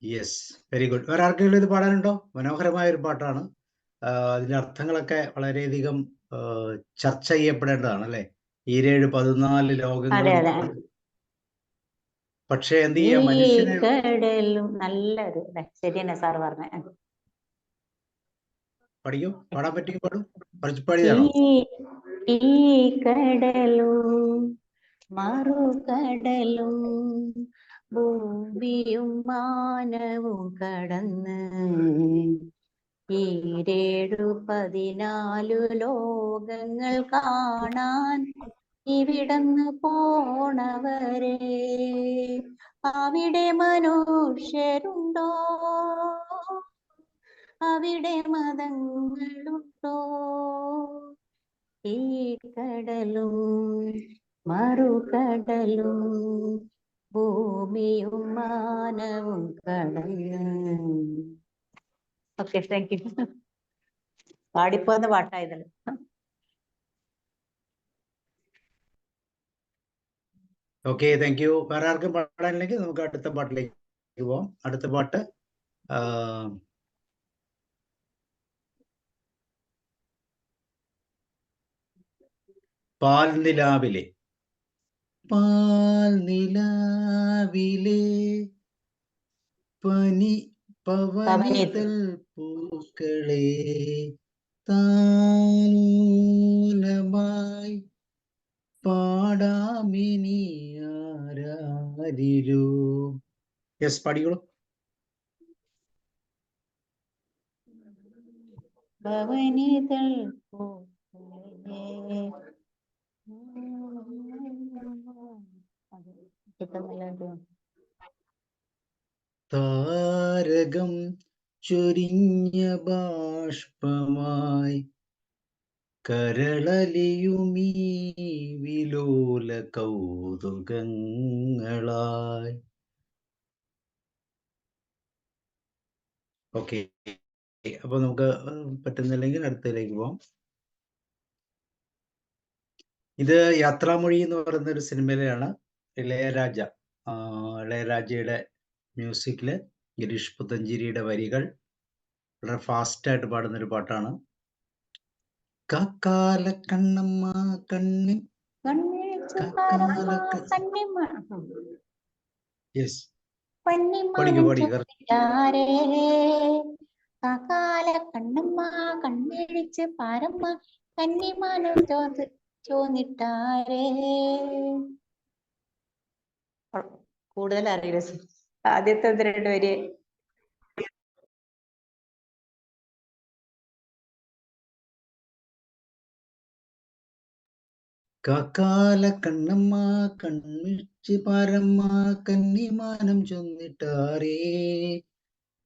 Yes, very good. വേറെ ആർക്കെങ്കിലും ഇത് പാടാനുണ്ടോ? മനോഹരമായ ഒരു പാട്ടാണ്. അതിന്റെ അർത്ഥങ്ങളൊക്കെ വളരെയധികം ചർച്ച ചെയ്യപ്പെടേണ്ടതാണ് അല്ലെ? 14 ലോകങ്ങളും. പക്ഷെ എന്ത് ചെയ്യാം, മനുഷ്യനെ കടലും നല്ലൊരു ശരിയെന്നെ സാർ പറഞ്ഞ. പഠിക്കും, പാടാൻ പറ്റും, പാടും. പാടിയതാണോ? ഈ കടലും മറുകടലും ഭൂമിയും മാനവും കടന്ന് ഈ 14 ലോകങ്ങൾ കാണാൻ ഇവിടുന്ന് പോണവരെ അവിടെ മനുഷ്യരുണ്ടോ, അവിടെ മതങ്ങളുണ്ടോ? ഈ കടലും മറുകടലും ഭൂമിയും മാനവും കടന്ന്. Okay, thank you. പാടിപ്പോന്ന പാട്ടായതല്ലോ. Okay, thank you. വേറെ ആർക്കും പാടാനില്ലെങ്കിൽ നമുക്ക് അടുത്ത പാട്ടിലേക്ക് പോവാം. അടുത്ത പാട്ട് പാൽനിലാവിലെ. പാൽനിലാവിലെ പവനിതൽ പൂക്കളെ താനൂനമായി പാടാമിനി ആരാരിരോ. യെസ്, പാടിക്കോളൂ. പവനിതൽ താരകം ചൊരിഞ്ഞ ബാഷ്പമായി കരളലിയുമീ വിലോല കൗതുകങ്ങളായി. ഓക്കെ, അപ്പൊ നമുക്ക് പറ്റുന്നില്ലെങ്കിൽ അടുത്തതിലേക്ക് പോവാം. ഇത് യാത്രാമൊഴി എന്ന് പറയുന്ന ഒരു സിനിമയിലാണ് ഇളയരാജ ഇളയരാജയുടെ മ്യൂസിക്കില് ഗിരീഷ് പുത്തഞ്ചേരിയുടെ വരികൾ വളരെ ഫാസ്റ്റായിട്ട് പാടുന്നൊരു പാട്ടാണ്. കാക്കാല കണ്ണമ്മ കണ്ണി യെസ് പഠിക്കൂ പഠിക്കൂ. കാക്കാല കണ്ണമ്മ കണ്ണിടിച്ച് പാരമ്മ കന്നിമാനം ചോന്നിട്ടാരേ. കൂടുതൽ അറിയില്ല സർ, ആദ്യത്തെ ഒന്ന് രണ്ട് വരെ. കാക്കാല കണ്ണമ്മ കണ്ണിടിച്ച് പാരമ്മ കന്നിമാനം ചൊന്നിട്ടാരേ.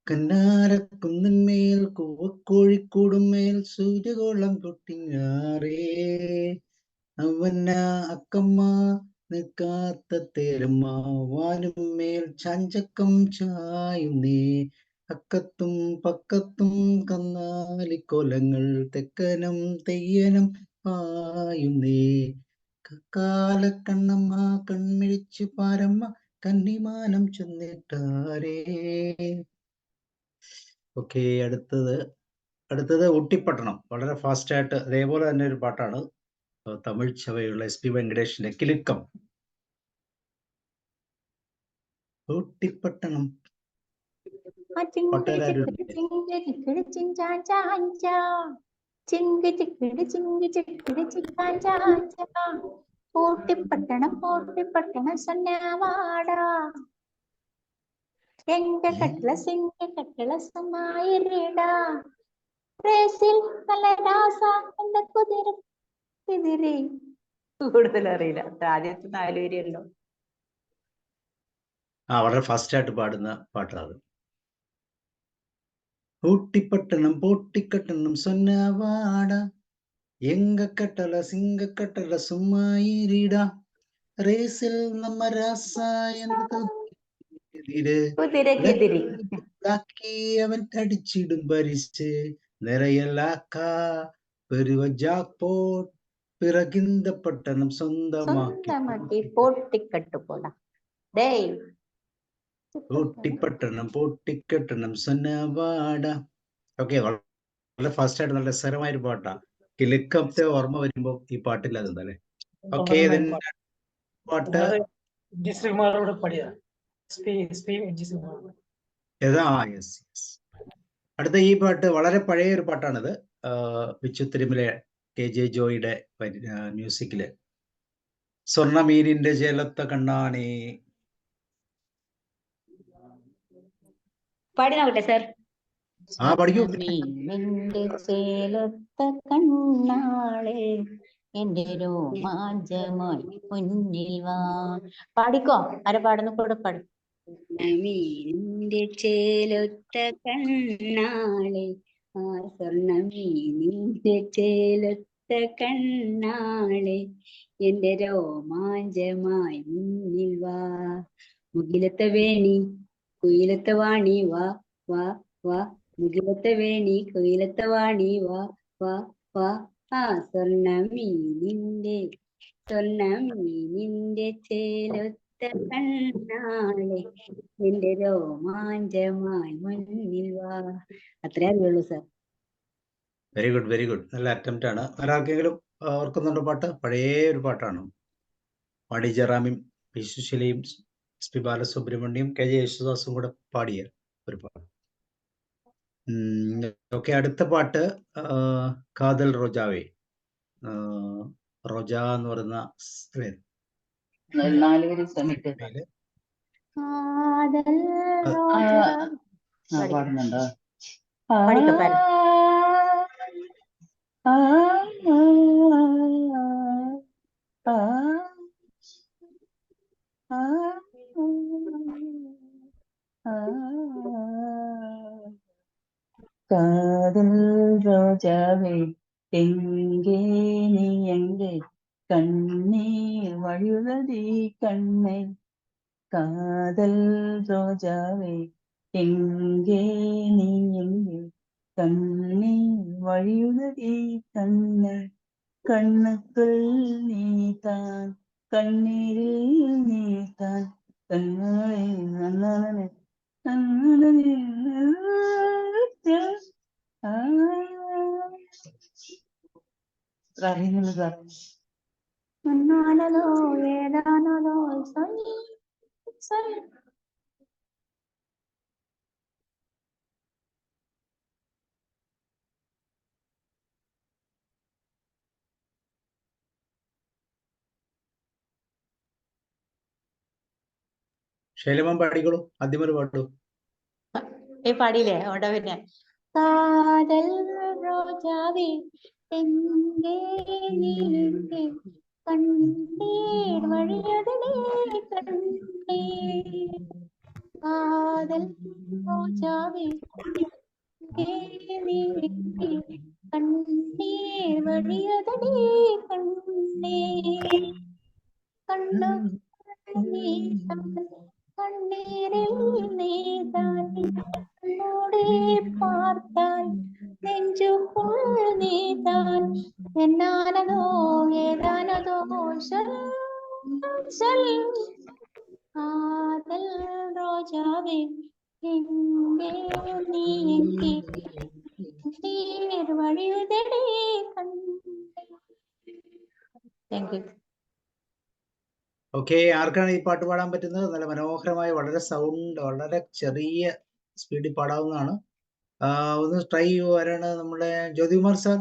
കന്നാരക്കുന്നിന്മേൽ കൂവക്കോഴിക്കൂടുമേൽ സൂര്യകോളം പൊട്ടിഞ്ഞാറേ. അവന അക്കമ്മ നിൽക്കാത്ത തേരമ്മ വാനുമേൽ ചാഞ്ചക്കം ചായുന്നേ. അക്കത്തും പക്കത്തും കന്നാലിക്കോലങ്ങൾ തെക്കനം തെയ്യനം പായുന്നേ. കക്കാല കണ്ണമ്മ കൺമിഴിച്ച് പാരമ്മ കന്നിമാനം ചൊന്നിട്ടാരേ. ഓക്കെ, അടുത്തത് ഊട്ടിപ്പട്ടണം. വളരെ ഫാസ്റ്റ് ആയിട്ട് അതേപോലെ തന്നെ ഒരു പാട്ടാണ്. തമിഴ് ചവയുള്ള SP വെങ്കടേഷിന്റെ കിലുക്കം. ഊട്ടിപ്പട്ടണം ഊട്ടിപ്പട്ടണം സന്നാവാടാ എങ്ക കട്ടള സിങ്ക കട്ടള സമായിരടാ റേസിൽ നല്ല രാസ എന്ന കുതിരി. കൂടുതൽ അറിയില്ല, ആദ്യത്തെ 4 വരെയല്ലോ. വളരെ ഫാസ്റ്റ് ആയിട്ട് പാടുന്ന പാട്ടാണ്. ഊട്ടിപ്പട്ടണം പോട്ടിക്കട്ടണം സൊന്നവാട എങ്ക കട്ടള സിങ്ക കട്ടള സുമായിരിടാ റേസിൽ നമ്മ രാസ അവൻ അടിച്ചിടും പരിച്ച് നിറയലാക്ക പെരുവ ജാക്പോട്ട് പിറകിന്ത പട്ടണം സ്വന്തമാക്കി പോട്ടിക്കട്ടു പോടാ ഡേയ്. ഊട്ടിപ്പട്ടണം പോട്ടിക്കട്ടണം സന്നവാട. ഓക്കെ, വളരെ ഫാസ്റ്റ് ആയിട്ട് നല്ല രസകരമായ ഒരു പാട്ടാ. കിലുക്കത്തെ ഓർമ്മ വരുമ്പോ ഈ പാട്ടില്ലാതെ അല്ലേ. ഓക്കെ, പാട്ട് ശ്രീകുമാറോട് പാടിയ ഏതാ? Yes yes. അടുത്ത ഈ പാട്ട് വളരെ പഴയ ഒരു പാട്ടാണിത്. വിച്ചു തിരുമല KJ ജോയിയുടെ മ്യൂസിക്കില് സ്വർണ്ണമീനിന്റെ ചേലത്ത കണ്ണാണി. പാടി നോക്കട്ടെ സർ. പഠിക്കൂ. മീനിന്റെ ചേലത്ത കണ്ണാളെ എന്റെ രോമാഞ്ചമായി മുന്നിൽ വാ. പാടിക്കോ, ആരെ പാടുന്ന കൂടെ പാടും. മീനിന്റെ ചേലൊത്ത കണ്ണാളെ ആ സ്വർണ്ണമീനിന്റെ ചേലൊത്ത കണ്ണാളെ എന്റെ രോമാഞ്ചമായി മുന്നിൽ വാ. മുകിലത്തെ വേണി കുയിലത്തെ വാണി വാ വാ വാ. മുകിലത്തെ വേണി കുയിലത്തെ വാണി വാ വാ വാ. ആ സ്വർണ്ണമീനിന്റെ ചേലൊത്ത കണ്ണാളെ എന്റെ രോമാഞ്ചമായി മുന്നിൽ വാ. അത്രേ അറിയുള്ളൂ sir. Very good, very good. നല്ല അറ്റംപ്റ്റ് ആണ്. ആർക്കെങ്കിലും ഓർക്കുന്നുണ്ടോ പാട്ട്? പഴയ ഒരു പാട്ടാണ്. പാടി ജറാമിയും പി സുശീലയും SP ബാലസുബ്രഹ്മണ്യം KJ യേശുദാസും കൂടെ പാടിയ ഒരു പാട്ട്. ഓക്കെ, അടുത്ത പാട്ട് കാതൽ റോജാവേ. റോജ എന്ന് പറയുന്ന പാടുന്നുണ്ടോ? காதல் ரோஜாவே எங்கே நீ எங்கே கண்ணீர் வழியுதடி கண்ணை. காதல் ரோஜாவே எங்கே நீ எங்கே கண்ணீர் வழியுதடி கண்ணை. കണ്ണുകൾ നീതാൻ കണ്ണീരിൽ നീതാൻ കണ്ണുകളിൽ അറിയുന്നില്ല സാർ. പൊന്നാനതോ ഏതാനതോ ശൈലമം പാടിക്കോളൂ, ആദ്യം ഒരു പാട്ടു. പാടിയില്ലേ അവിടെ പിന്നെ കാതൽ റോജാവേ എங்கே നീ എங்கே കണ്ണീർ വഴിയതിനെ കണ്ണീർ കാതൽ റോജാവേ എங்கே നീ എங்கே കണ്ണീർ വഴിയതിനെ കണ്ണീർ കണ്ണു കണ്ണീരിൽ നീതാൻ കണ്ണോടെ பார்த்தால் നെഞ്ചുക്കുൾ നീതാൻ എന്നാനതോ ഏതാനതോ കാതൽ റോജാവേ എங்கே നീ എங்கே കണ്ണീർ വഴിയുതടേ താങ്ക് യു. ഓക്കെ, ആർക്കാണ് ഈ പാട്ട് പാടാൻ പറ്റുന്നത്? നല്ല മനോഹരമായ, വളരെ സൗണ്ട്, വളരെ ചെറിയ സ്പീഡിൽ പാടാവുന്നതാണ്. ഒന്ന് ട്രൈ ചെയ്യുമോ? ആരാണ്? നമ്മുടെ ജ്യോതികുമാർ സാർ.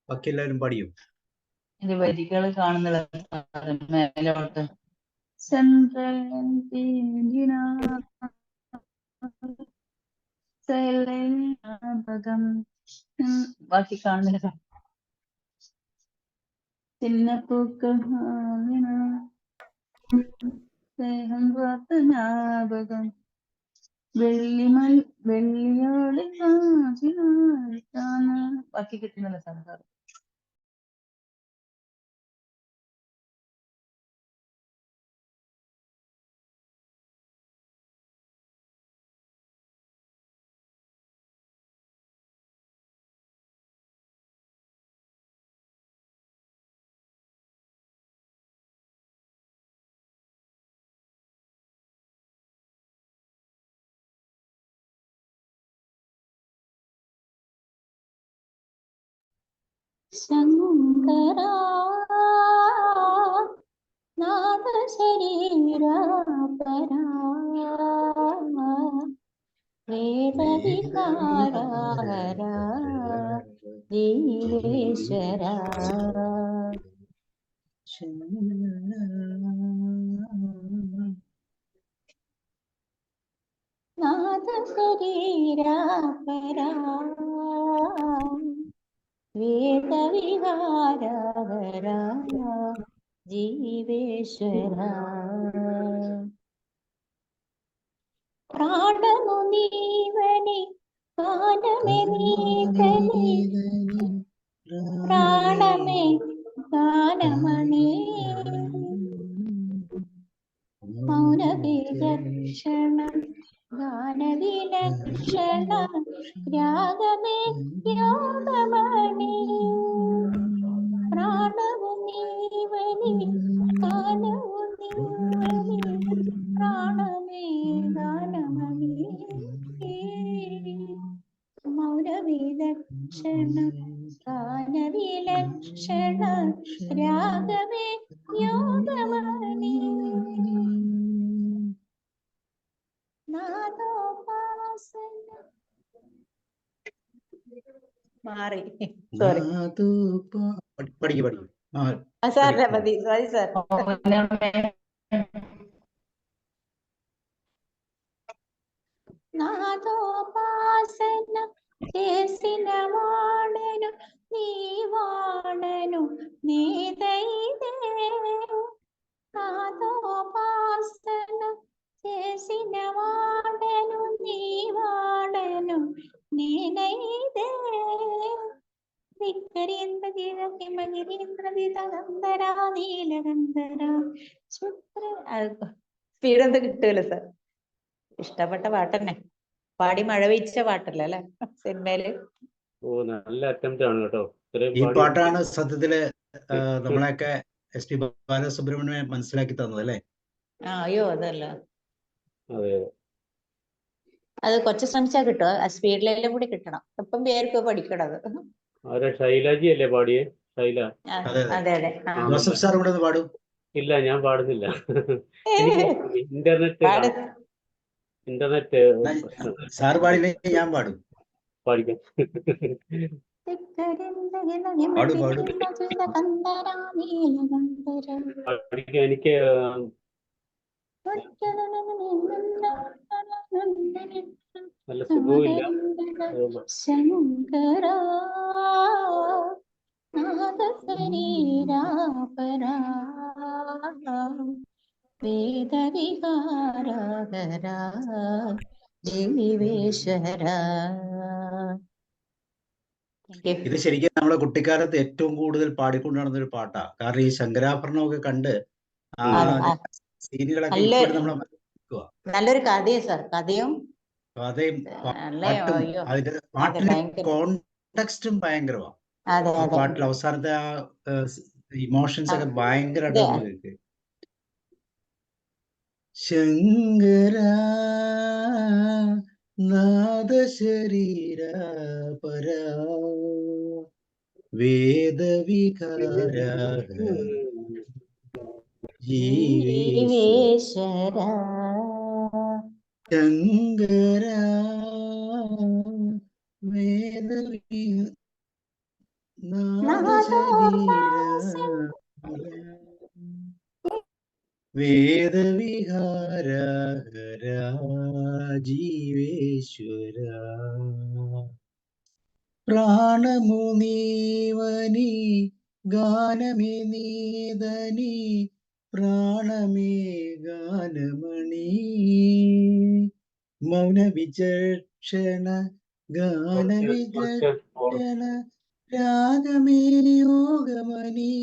ബാക്കി എല്ലാവരും പാടിയോ? ഇത് വരികൾ കാണുന്നില്ല മേലോട്ട്. ചന്ദ്രൻ ബാക്കി കാണുന്നില്ല. ചിന്നപ്പൂക്കൾ ജ്ഞാപകം വെള്ളിയോട് ബാക്കി കിട്ടുന്നില്ല സാർ. ശങ്കരാ നാദ ശരീരാപരാ വേദവികാരാ ജീവേശ്വരാ നാദ ശരീരാപരാ വേദവിഹാരവരാ ജീവേശ്വരാ പ്രാണമു നീവനെ ഗാനമേ നീതനെ പ്രാണമേ ഗാനമണി മൗനവിലക്ഷണം ഗാനവിലക്ഷണ രാഗമേ യോഗമണി പ്രാണവു നീവനി ഗാനവു നീവനി പ്രാണമേ ഗാനമണി മൗനവിലക്ഷണ ഗാനവിലക്ഷണ രാഗമേ യോഗമണി മാറി സോറി സാറിന്റെ മതി. Sorry sir. നാദോപാസന చేసిన వాడను నీ వాడను నీదైదే నాదోపాసన చేసిన వాడను నీ వాడను నేనైదే విక్కరీంద్ర హిమగిరీంద్ర దిగంధരാ നീലഗന്ധരാ ശുക്ര സ്പീഡ് ഒന്നും കിട്ടൂല സാർ. ഇഷ്ടപ്പെട്ട പാട്ടന്നെ. പാടി മഴ പെയ്ച്ച പാട്ടല്ലേ അല്ലെ സിനിമയില്? ഓ, നല്ല അറ്റംപ്റ്റ് ആണ് കേട്ടോ. ഇത്രയും ഈ പാടി പാട്ടാണ് സത്യത്തില് നമ്മളെയൊക്കെ എസ് പി ബാലസുബ്രഹ്മണ്യം മനസ്സിലാക്കി തന്നത് അല്ലേ? അയ്യോ അതല്ല, അതെ. അത് കുറച്ച് ശ്രമിച്ചാൽ കിട്ടും. ആ സ്പീഡിലെല്ലാം കൂടി കിട്ടണം. ഇപ്പം പേർക്ക് പഠിക്കണത്. ആരെ, ശൈലജി അല്ലേ പാടിയേ? ശൈല. അതെ അതെ. ജോസഫ് സാർ കൂടെ ഒന്ന് പാടും. ഇല്ല, ഞാൻ പാടുന്നില്ല. എനിക്ക് ഇന്റർനെറ്റ് പ്രശ്നം. സാറ് പാടില്ലെങ്കിൽ ഞാൻ പാടും. പാടിക്കാം. പാടും പാടും. പാടിക്കാം. എനിക്ക് നല്ല സുഖവുമില്ല. ശങ്കരാ നാദശരീരാപരാ വേദവികാരാകരാ ദേവീശ്വരാ. ഇത് ശരിക്കും നമ്മളെ കുട്ടിക്കാലത്ത് ഏറ്റവും കൂടുതൽ പാടിക്കൊണ്ട് നടന്ന ഒരു പാട്ടാ. കാരണം ഈ ശങ്കരാഭരണമൊക്കെ കണ്ട് ആ സീനുകളൊക്കെ ഇപ്പോഴും നമ്മളെ മനസ്സിലാക്കുക. നല്ലൊരു കഥയും സാർ, കഥയും കഥയും പാട്ടും അതിന്റെ പാട്ടിലെ കോണ്ടെക്സ്റ്റും ഭയങ്കരമാണ്. ആ പാട്ടിൽ അവസാനത്തെ ആ ഇമോഷൻസ് ഒക്കെ ഭയങ്കരമായിട്ട് ശങ്കരാ നാദശരീര പരാ വേദവികാര ജീവേശ്വര ശങ്കരാ വേദവിഹാര ജീവേശ്വര പ്രാണമു നീവനി ഗാനമേ നീതനി പ്രാണമേ ഗാനമണി മൗന വിചക്ഷണ ഗാന വിചക്ഷണ രാഗമേ യോഗമണി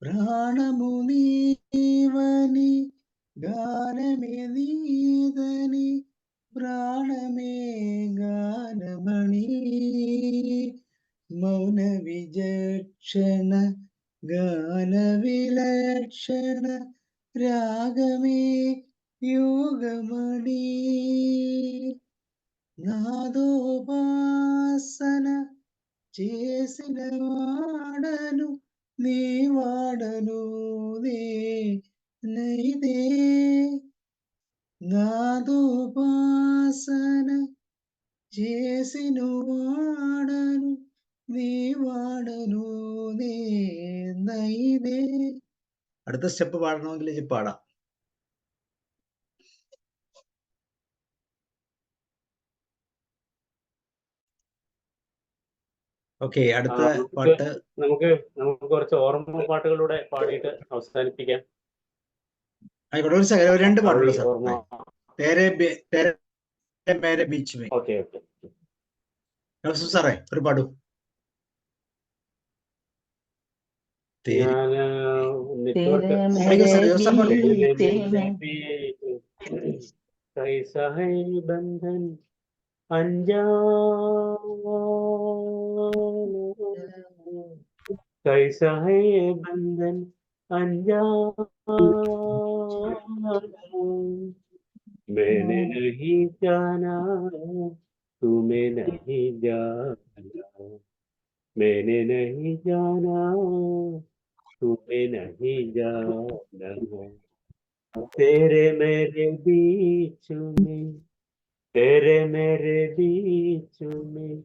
പ്രാണമു നീവനി ഗാനമേ നീതനി പ്രാണമേ ഗാനമണി മൗന വിചക്ഷണ ഗാന വിലക്ഷണ രാഗമേ യോഗമണി నాదోపాసన చేసిన వాడను నీ వాడను నైదే నాదోపాసన చేసిన వాడను నీ వాడను നൈതേ. അടുത്ത സ്റ്റെപ്പ് പാടണമെങ്കിൽ ഇത് പാടാം. ഓക്കെ, അടുത്ത പാട്ട് നമുക്ക് കുറച്ച് ഓർമ്മ പാട്ടുകളിലൂടെ പാടിയിട്ട് അവസാനിപ്പിക്കാം. ആയിക്കോട്ടെ, ഒരു സെക്കൻഡ്, രണ്ട് പാട്ടുള്ളൂ sir. Beach may. Okay okay സാറേ ഒരു പാടും. कैसा है बंधन अनजाना, कैसा है बंधन अनजाना, मैंने नहीं जाना तुम्हें नहीं जाना, मैंने नहीं जाना तुम्हें नहीं जाना, तेरे मेरे बीच में, तेरे मेरे बीच में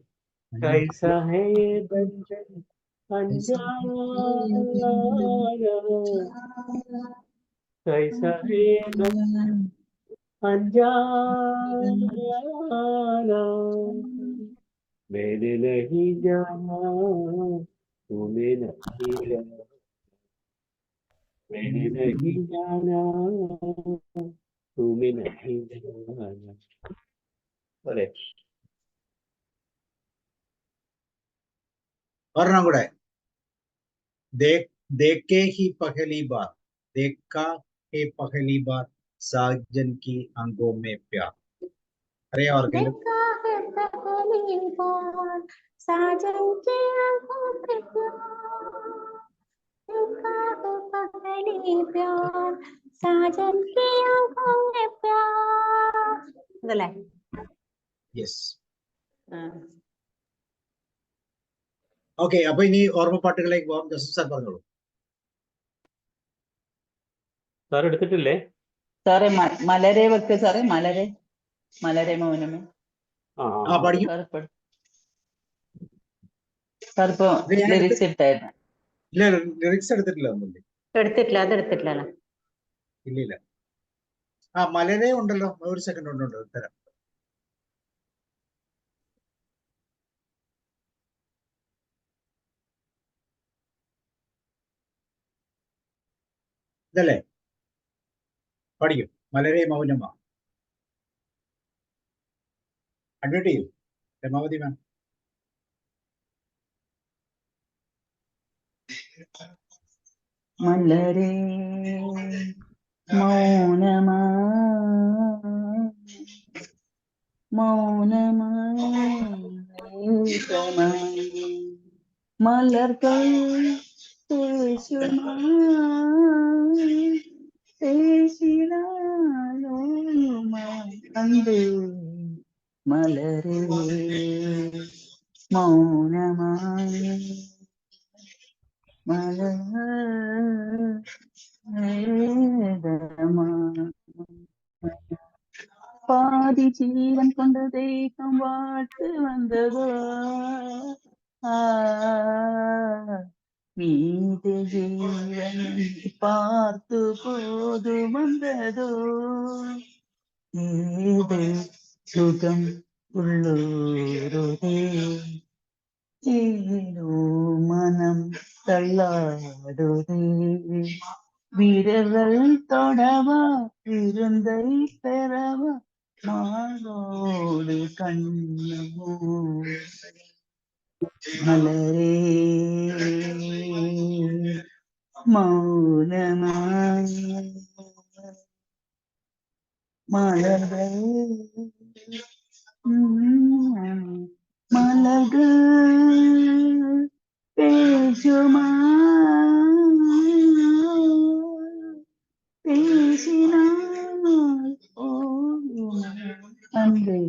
कैसा है ये बंधन अनजाना, कैसा है ये बंधन अनजाना, मैंने नहीं जाना तुम्हें नहीं जाना, मैंने नहीं जाना तुम्हें नहीं जाना. बोले ഒരെണ്ണം കൂടെ. देखे ही पहली बार, देखा है पहली बार साजन की आंखों में प्यार. അറിയാം ആർക്കെങ്കിലും? साजन की आंखों पे प्यार, साजन की आंखों में प्यार. അതല്ലേ? യെസ്. ഓക്കെ, അപ്പൊ ഇനി ഓർമ്മപ്പാട്ടുകളിലേക്ക് പോകാം. ജോസഫ് സാർ പറഞ്ഞോളൂ. സാർ എടുത്തിട്ടില്ലേ? സാറേ മലരെ വെക്ക് സാറേ, മലരെ മലരെ മൗനമേ. പഠിക്കും. സാർ ഇപ്പൊ ലിറിക്സ് എടുത്തായിരുന്നു. ഇല്ല, ലിറിക്സ് എടുത്തിട്ടില്ല. എടുത്തിട്ടില്ല, അത് എടുത്തിട്ടില്ല. ഇല്ല. മലരെ ഉണ്ടല്ലോ. ഒരു സെക്കൻഡ് ഉണ്ട് തരാം. ഇതല്ലേ? പഠിക്കും. മലരെ മൗനമ. അഡ്മിറ്റ് ചെയ്യൂ രമാവതി മാം. മലരെ മൗനമാ മലർകൾ കണ്ടു മലരെ മൗനമായി பாதி ஜீவன் கொண்ட தேகம் வாழ்த்து வந்ததோ, மீது ஜீவன் பார்த்து போது வந்ததோ, ஏது சுகம் உள்ளூருதே, ஏனோ மனம் தள்ளாடுதே, வீரர்கள் தொடவா இருந்தை பெறவா மாறோடு கண்ணமோ மலரே மௌனமாய் மலர்கள் பேசுமா பேசினால் அன்பே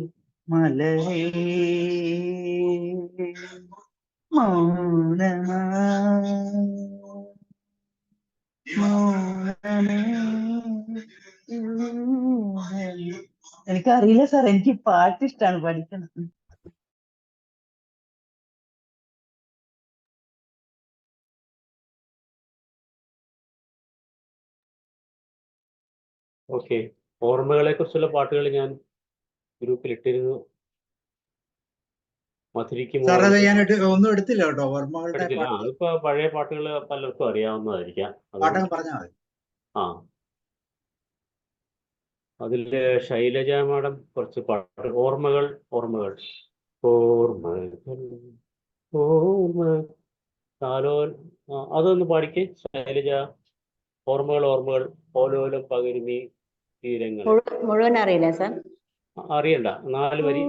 மலரே மௌனமா മൗനമേ. എനിക്കറിയില്ല സാർ, എനിക്ക് പാട്ട് ഇഷ്ടമാണ്, പഠിക്കണം. ഓക്കെ, ഓർമ്മകളെ കുറിച്ചുള്ള പാട്ടുകൾ ഞാൻ ഗ്രൂപ്പിൽ ഇട്ടിരുന്നു. സാർ അത് ഞാൻ ഒന്നും എടുത്തില്ല കേട്ടോ. ഓർമ്മകളുടെ ഇപ്പൊ പഴയ പാട്ടുകൾ പലർക്കും അറിയാവുന്നതായിരിക്കാം. പാട്ടൊക്കെ പറഞ്ഞാൽ മതി. അതില് ശൈലജ മാഡം കുറച്ച് പാട്ട്, ഓർമ്മകൾ ഓർമ്മകൾ ഓർമ്മകൾ ഓർമ്മകൾ താലോൽ, അതൊന്ന് പാടിക്കേ ശൈലജ. ഓർമ്മകൾ ഓർമ്മകൾ ഓലോലം പകരുമീ തീരങ്ങൾ. മുഴുവൻ അറിയില്ല സാർ. അറിയണ്ട, 4 വരി.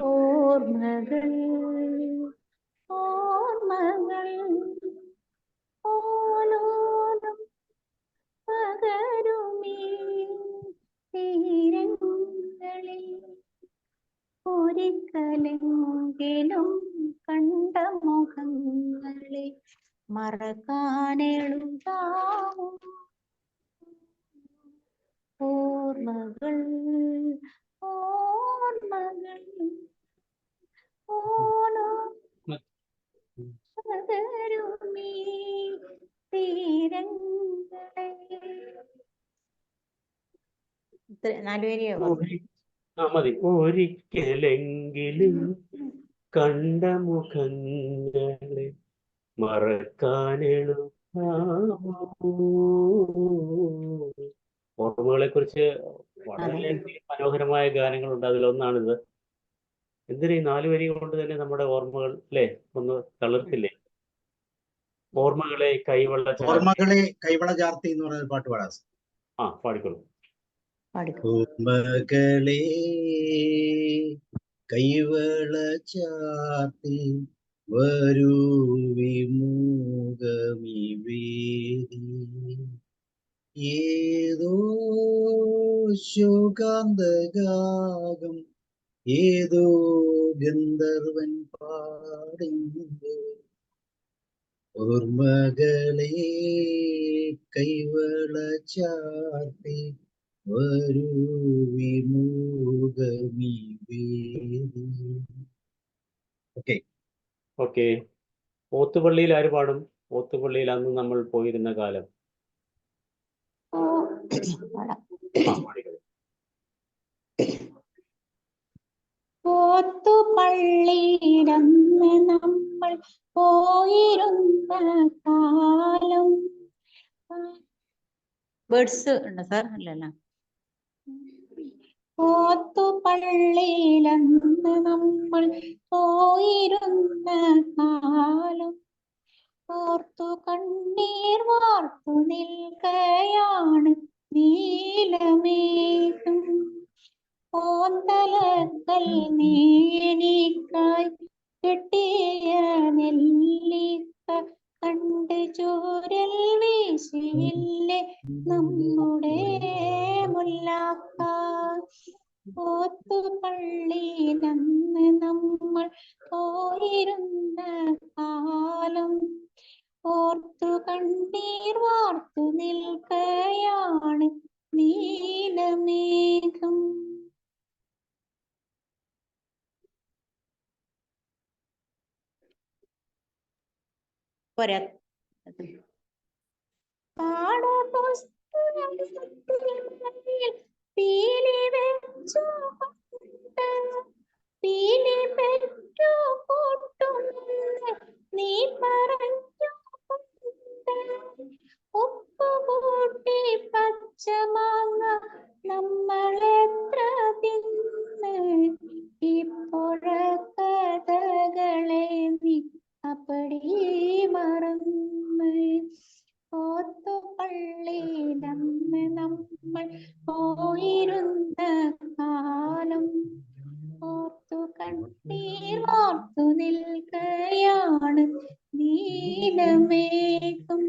ഓർമ്മകൾ ഓർമ്മകൾ ഓലോലം പകരുമീ തീരങ്ങളിൽ ഒരിക്കലെങ്കിലും കണ്ട മുഖങ്ങളെ മറക്കാനെഴുതാവും ഓർമ്മകൾ ഓർമ്മകൾ പകരുമീ തീരങ്ങളെ. 4 വരിയോ? മതി. ഒരിക്കലെങ്കിലും കണ്ട മുഖങ്ങളെ മറക്കാനെഴുതാമോ. ഓർമ്മകളെ കുറിച്ച് വളരെ മനോഹരമായ ഗാനങ്ങളുണ്ട്. അതിലൊന്നാണിത്. എന്തിനാ ഈ 4 വരി കൊണ്ട് തന്നെ നമ്മുടെ ഓർമ്മകൾ അല്ലേ ഒന്ന് തളർത്തില്ലേ? ഓർമ്മകളെ കൈവള ഓർമ്മകളെ കൈവള ചാർത്തി എന്ന് പറയുന്ന പാട്ട് പാടാം. പാടിക്കോളൂ. പാടിക്കോ. ഓർമ്മകളെ കൈവള ചാർത്തി വരൂ വിമുഖമി വേദി ഏതോ ശോകാന്തഗാകം ഏതോ ഗന്ധർവൻ പാടുന്നു. ഓർമ്മകളെ കൈവള ചാർത്തി വരൂ വിമുഖമി വേദി. ഓക്കെ. ഓക്കെ. ഓത്തുപള്ളിയിൽ ആര് പാടും? ഓത്തുപള്ളിയിൽ അന്ന് നമ്മൾ പോയിരുന്ന കാലം. പാടാം. പാടിക്കോ. ഓത്തുപള്ളിയിലന്ന് നമ്മൾ പോയിരുന്ന കാലം. വേർഡ്സ് ഉണ്ട് സാർ? അല്ലല്ലോ. ഓത്തുപള്ളിയിലന്ന് നമ്മൾ പോയിരുന്ന കാലം ഓർത്തു കണ്ണീർ വാർത്തു നിൽക്കയാണ് നീലമേഘം. ഓന്തലക്കൽ നീനിക്കായി കെട്ടിയ നെല്ലിക്ക കണ്ട് ചൂരൽ വീശിയില്ലേ നമ്മുടെ മുല്ലാക്ക. ഓത്തുപള്ളിയിലന്ന് നമ്മൾ പോയിരുന്ന കാലം ഓർത്തു കണ്ണീർ വാർത്തു നിൽക്കയാണ് നീലമേഘം. പോരാ. പാഠപുസ്തകത്തിൽ പീലി വെച്ചു പീലി പെറ്റു കൂട്ടുമെന്ന് നീ പറഞ്ഞു ഉപ്പുകൂട്ടി പച്ചമാങ്ങ നമ്മളെത്ര തിന്ന് ഇപ്പോഴക്കഥകളെ നീ അപ്പടി മറന്ന്. ഓത്തുപള്ളിയിലന്ന് നമ്മൾ പോയിരുന്ന കാലം ഓർത്തു കണ്ണീർ വാർത്തു നിൽക്കയാണ് നീലമേഘം.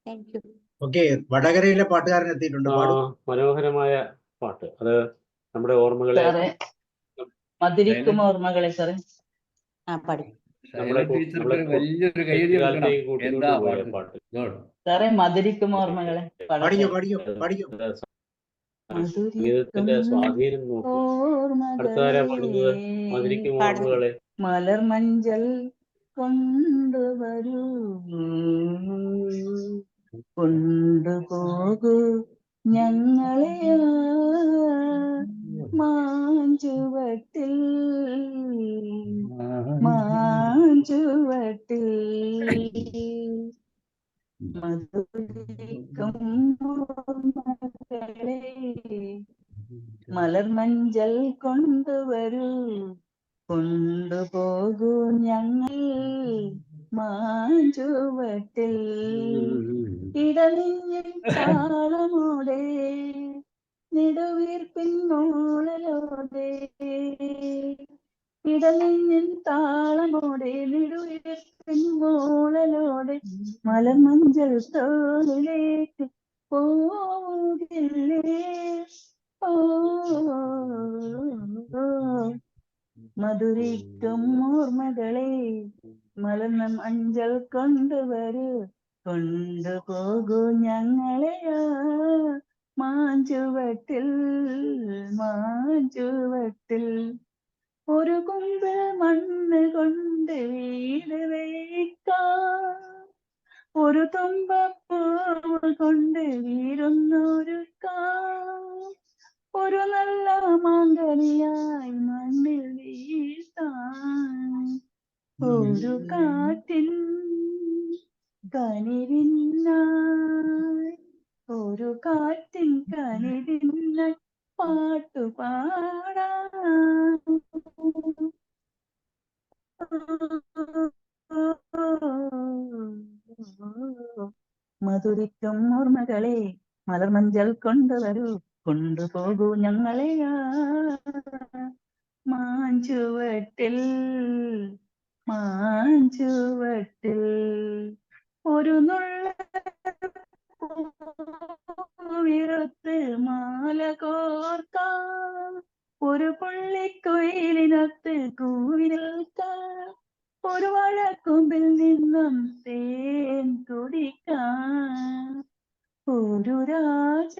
Thank you. ഓക്കെ. വടകരയിലെ പാട്ടുകാരൻ എത്തിയിട്ടുണ്ട്. പാടും. മനോഹരമായ പാട്ട്. അത് നമ്മുടെ ഓർമ്മകളെ മധുരിക്കും ഓർമ്മകളെ സാറേ. ആ പാടി. വലിയൊരു കൈകാലത്തേക്ക് കൂട്ടിക്കൊണ്ടുപോയ പാട്ട് സാറേ മധുരിക്കും ഓർമ്മകളെ. പാടിക്കോ പാടിക്കോ പാടിക്കോ. സംഗീതത്തിന്റെ സ്വാധീനം നോക്കൂ. അടുത്താരാ പാടുന്നത്? മധുരിക്കും ഓർമ്മകളെ. മലർ മഞ്ചൽ കൊണ്ടുവരൂ കൊണ്ടുപോകൂ ഞങ്ങളെ മാഞ്ചുവട്ടിൽ മാഞ്ചുവട്ടിൽ മധുരിക്കും ഓർമ്മകളെ മലർ മഞ്ചൽ കൊണ്ടുവരൂ കൊണ്ടുപോകൂ ഞങ്ങൾ മാഞ്ചുവട്ടിൽ ഇടലിഞ്ഞിൽ താളമോടെ നെടുവീർപ്പിൻ മൂളലോടെ ഇടലിഞ്ഞിൻ താളമോടെ നെടുവീർപ്പിൻ മൂളലോടെ മലർ മഞ്ചൽ തോളിലേക്ക് പോകില്ലേ ഓ മധുരിക്കും ഓർമ്മകളെ മലർന്ന മഞ്ചൽ കൊണ്ടുവരൂ കൊണ്ടുപോകൂ ഞങ്ങളെ മാഞ്ചുവട്ടിൽ മാഞ്ചുവട്ടിൽ ഒരു കുമ്പിൾ മണ്ണ് കൊണ്ട് വീട് വയ്ക്കാം ഒരു തുമ്പപ്പൂവ് കൊണ്ട് വീരുന്നൊരുക്കാം ഒരു നല്ല മാങ്കനിയായി മണ്ണിൽ വീഴ്ത്താൻ ഒരു കാറ്റിൻ കനിവിനായി ഒരു കാറ്റിൻ കനിവിനായി പാട്ടുപാടാം മധുരിക്കും ഓർമ്മകളെ മലർമഞ്ചൽ കൊണ്ടുവരൂ കൊണ്ടുപോകൂ ഞങ്ങളെ ആ മാഞ്ചുവട്ടിൽ മാഞ്ചുവട്ടിൽ ഒരു നുള്ള വിറുത്ത് മാല കോർക്കാം ഒരു പുള്ളിക്കുയിലിനൊത്ത് കൂവി നിൽക്കാം ഒരു വാഴക്കൊമ്പിൽ നിന്നും തേൻ കുടിക്കാം ഒരു രാജ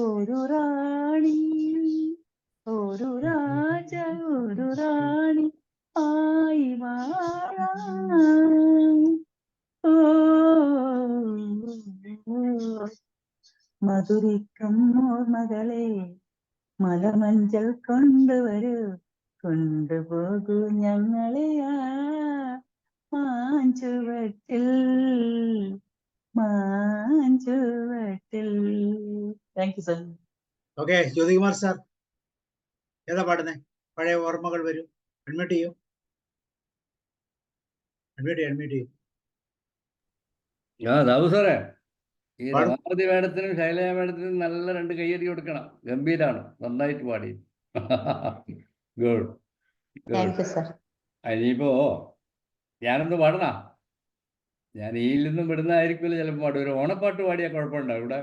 ഒരു റാണി ഒരു രാജ ഒരു റാണി ആയി വാഴാം. ഓ മധുരിക്കും ഓർമ്മകളെ മലമഞ്ചൽ കൊണ്ടുവരൂ കൊണ്ടുപോകൂ ഞങ്ങളെ ആ മാഞ്ചുവട്ടിൽ മാഞ്ചുവട്ടിൽ. Thank you sir. Okay, Jyothikumar sir ഏതാ പാടുന്നേ? പഴയ ഓർമ്മകൾ വരും. അഡ്മിറ്റ് ചെയ്യൂ, അഡ്മിറ്റ് ചെയ്യൂ. ദാവു സാറേ, ഈ പാടും. രമാവതി മേഡത്തിനും ശൈലജ മേഡത്തിനും നല്ല 2 കയ്യടി കൊടുക്കണം. ഗംഭീരാണ്, നന്നായിട്ട് പാടി. Good thank you sir. ഇനിയിപ്പോ ഞാനൊന്ന് പാടണ, ഞാൻ ഈയിൽ നിന്നും വിടുന്നതായിരിക്കുമല്ലോ ചിലപ്പോൾ പാടും. ഒരു ഓണപ്പാട്ട് പാടിയാൽ കുഴപ്പമുണ്ടോ ഇവിടെ?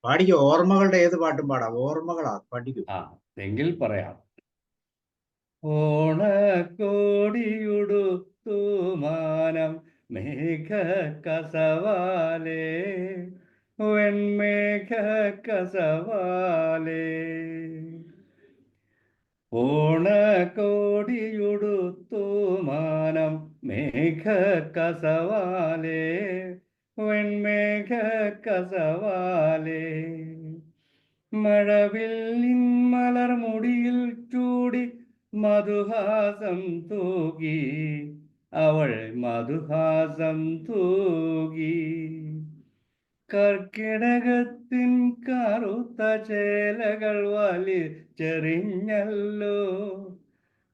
പാടിക്കോ, ഓർമ്മകളുടെ ഏത് പാട്ടും പാടാം. ഓർമ്മകളാ, പാടിക്കോ. ആ, എങ്കിൽ പറയാം. ഓണക്കോടിയുടുത്തു മാനം മേഘ കസവാലേ വെൺമേഘ കസവാലേ. ഓണക്കോടിയുടുത്തു മാനം മേഘ കസവാലേ വെൺമേഘ കസവാലേ. മഴവില്ലിൻ മലർമുടിയിൽ ചൂടി മധുഹാസം തൂകി അവൾ മധുഹാസം തൂകി. കർക്കിടകത്തിൻ കറുത്ത ചേലകൾ വലിച്ചെറിഞ്ഞല്ലോ.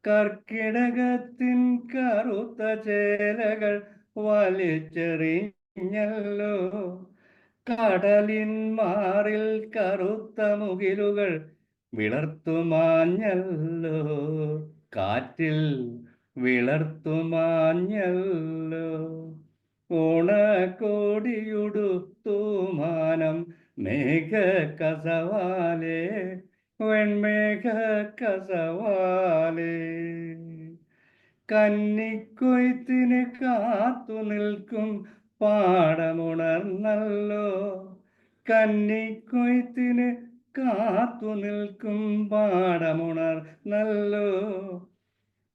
കർക്കിടകത്തിൻ കറുത്ത ചേലകൾ വലിച്ചെറിഞ്ഞല്ലോ. കടലിൻ മാറിൽ കറുത്ത മുകിലുകൾ വിളർത്തുമാഞ്ഞല്ലോ. കാറ്റിൽ വിളർത്തുമാഞ്ഞല്ലോ. ഓണക്കോടിയുടുത്തു മാനം മേഘ കസവാലേ വെൺമേഘ കസവാലേ. കന്നിക്കൊയ്ത്തിന് കാത്തു നിൽക്കും പാടമുണർന്നല്ലോ. കന്നിക്കൊയ്ത്തിന് കാത്തു നിൽക്കും പാടമുണർന്നല്ലോ.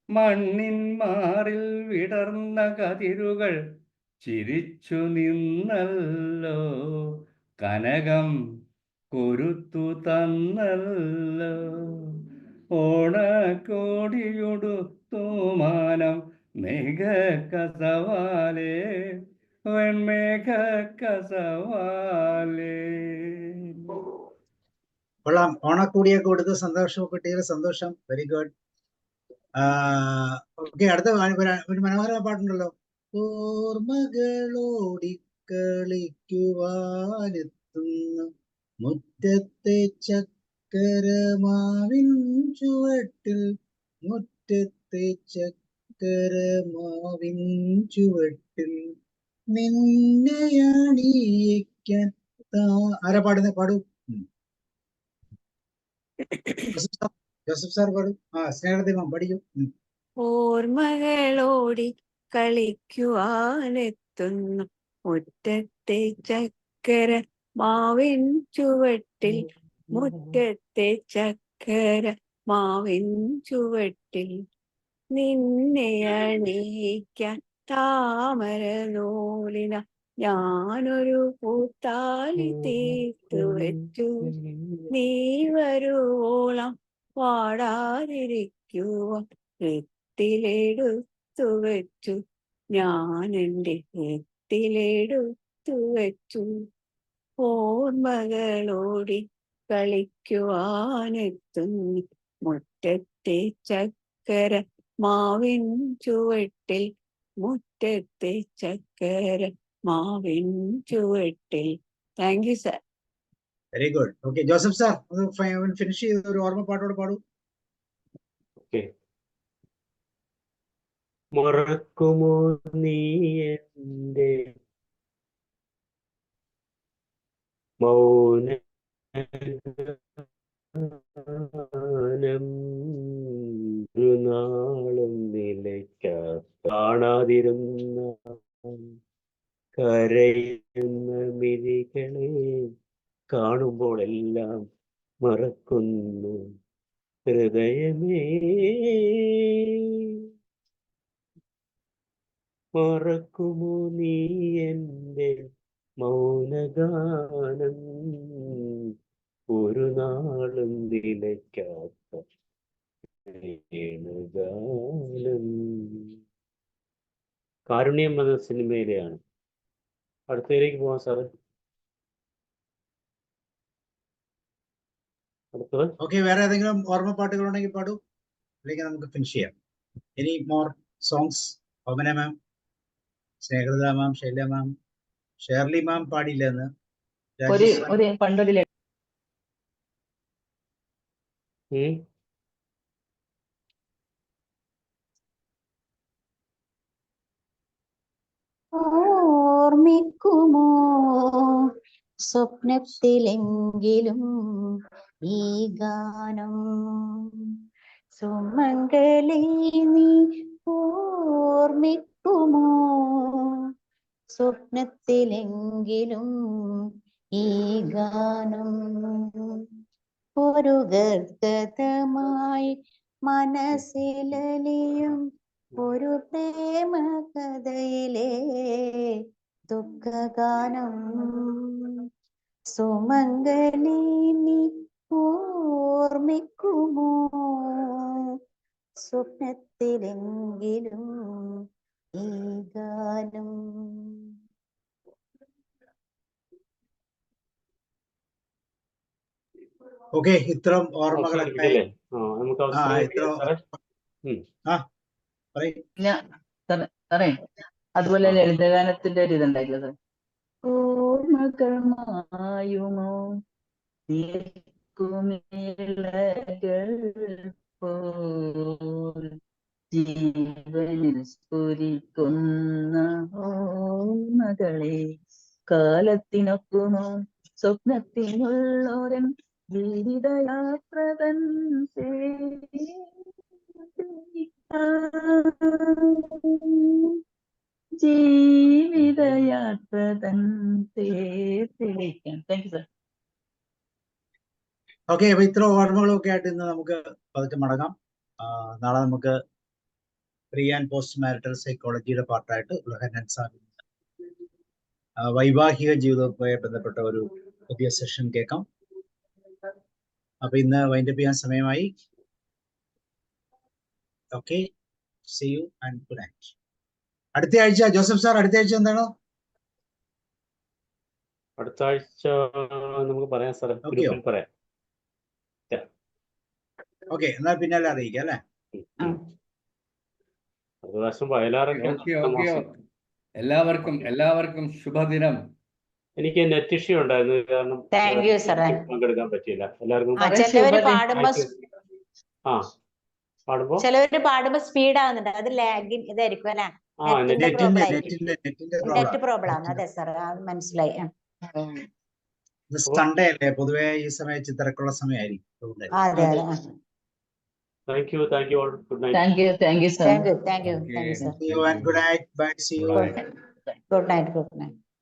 മണ്ണിൻ മാറിൽ വിടർന്ന കതിരുകൾ ചിരിച്ചു നിന്നല്ലോ. കനകം കൊരുത്തു തന്നല്ലോ. ഓണക്കോടിയുടുത്തു മാനം മേഘ കസവാലേ വെൺമേഘ കസവാലേ. കൊള്ളാം, ഓണക്കൂടിയൊക്കെ കൊടുത്ത് സന്തോഷമൊക്കെ കിട്ടിയതിൽ സന്തോഷം. Very good. ഓക്കെ, അടുത്ത ഒരു മനോഹര പാട്ടുണ്ടല്ലോ. ഓർമ്മകളോടിക്കളിക്കുവാനെത്തുന്നു മുറ്റത്തെ ചക്കരമാവിൻ ചുവട്ടിൽ മുറ്റത്തെ ചക്കരമാവിൻ ചുവട്ടിൽ നിന്നെ അണിയിക്കാൻ. ആരാ പാടുന്നേ? പാടൂ. ജോസഫ് സാർ പാടും. സ്നേഹദീപം പഠിക്കും. ഓർമ്മകളോടി കളിക്കുവാനെത്തുന്നു മുറ്റത്തെ ചക്കര മാവിൻ ചുവട്ടിൽ മുറ്റത്തെ ചക്കര മാവിൻ ചുവട്ടിൽ നിന്നെ അണിയിക്കാൻ താമര നൂലിന ഞാനൊരു പൂത്താലി തീർത്തു വെച്ചു. നീ വരുവോളം പാടാതിരിക്കുവാൻ എത്തിലെടുത്തു വെച്ചു. ഞാൻ എൻ്റെ എത്തിലെടുത്തു വെച്ചു. ഓർമ്മകളോടി കളിക്കുവാനെത്തുന്നു മുറ്റത്തെ ചക്കര മാവിൻ ചുവട്ടിൽ മുറ്റത്തെ ചക്കര മാവിൻ ചുവട്ടിൽ. Thank you sir. Very good. Okay Joseph sir ഒന്ന് ഫിനിഷ് ചെയ്ത് ഒരു ഓർമ്മ പാട്ടോട് പാടൂ. ഓക്കെ. മറക്കുമോ നീ എൻ്റെ മൗന ഒരു നാളും കാണാതിരുന്ന കരയുന്ന മിഴികളെ കാണുമ്പോൾ എല്ലാം മറക്കുന്നു ഹൃദയമേ. മറക്കുമോ നീ എൻ്റെ മൗനഗാനം ഒരു നാളും നിലയ്ക്കാത്ത ഗാനം. കാരുണ്യം എന്ന സിനിമയിലെയാണ്. അടുത്തതിലേക്ക് പോവാം സാറ്. അടുത്തത് ഓക്കെ, വേറെ ഏതെങ്കിലും ഓർമ്മ പാട്ടുകൾ ഉണ്ടെങ്കിൽ പാടൂ, അല്ലെങ്കിൽ നമുക്ക് ഫിനിഷ് ചെയ്യാം. Any more songs? Omana ma'am, Snehalatha ma'am, Shaila ma'am, Shirley ma'am പാടില്ല എന്ന് ഒരു പണ്ടൊരു ഓർമ്മിക്കുമോ സ്വപ്നത്തിലെങ്കിലും ഈ ഗാനം സുമംഗലി നീ ഓർമ്മിക്കുമോ സ്വപ്നത്തിലെങ്കിലും ഈ ഗാനം ഒരു ഗദ്ഗതമായി മനസ്സിലലിയും ഒരു പ്രേമ കഥയിലെ ദുഃഖഗാനം സുമംഗലി നീ ഓർമ്മിക്കുമോ സ്വപ്നത്തിലെങ്കിലും ഈ ഗാനം. ഓക്കെ, ഇത്തരം ഓർമ്മകളൊക്കെ സാറേ അതുപോലെ ലളിതഗാനത്തിന്റെ ഒരു ഇതുണ്ടായില്ല സാർ. ഓർമ്മകൾ മായുമോ ജീവനിൽ സ്ഫുരിക്കുന്ന ഓർമ്മകളെ കാലത്തിനൊക്കുമോ സ്വപ്നത്തിനുള്ളോരൻ ജീവിതയാത്രതൻ ജീവിതയാത്രതൻ തെളിയിക്കാം. Thank you sir. ഓക്കെ, അപ്പൊ ഇത്ര ഓർമ്മകളൊക്കെ ആയിട്ട് ഇന്ന് നമുക്ക് പതുക്കെ മടങ്ങാം. നാളെ നമുക്ക് പ്രീ ആൻഡ് പോസ്റ്റ് മാരിറ്റൽ സൈക്കോളജിയുടെ പാർട്ടായിട്ട് വൈവാഹിക ജീവിതവുമായി ബന്ധപ്പെട്ട ഒരു പുതിയ സെഷൻ കേൾക്കാം. അപ്പൊ ഇന്ന് വൈൻഡപ്പ് ചെയ്യാൻ സമയമായി. Okay, see you and good night. അടുത്ത ആഴ്ച ജോസഫ് സാർ, അടുത്ത ആഴ്ച എന്താണ്? അടുത്ത ആഴ്ച നമുക്ക് പറയാം സാറേ, ഗ്രൂപ്പിൽ പറയാം. ഓക്കെ, എന്നാൽ പിന്നാലെ അറിയിക്കാം അല്ലേ? എല്ലാവർക്കും ശുഭദിനം. എനിക്ക് നെറ്റ് ഇഷ്യൂ ഉണ്ടായിരുന്നു, കാരണം പങ്കെടുക്കാൻ പറ്റിയില്ല. എല്ലാവർക്കും ചിലവര് പാടുമ്പോ സ്പീഡ് ആവുന്നുണ്ട്, അത് ലാഗിൻ ഇതായിരിക്കും അല്ലെ, നെറ്റ് പ്രോബ്ലം ആണ്. അതെ സാർ, മനസ്സിലായി. സൺഡേ അല്ലേ, പൊതുവെ ഈ സമയത്ത് തിരക്കുള്ള സമയമായിരിക്കും. അതെ അതെ. Thank you all. Good night. Thank you sir. Thank you sir. See you and good night. Bye. See you. Good night.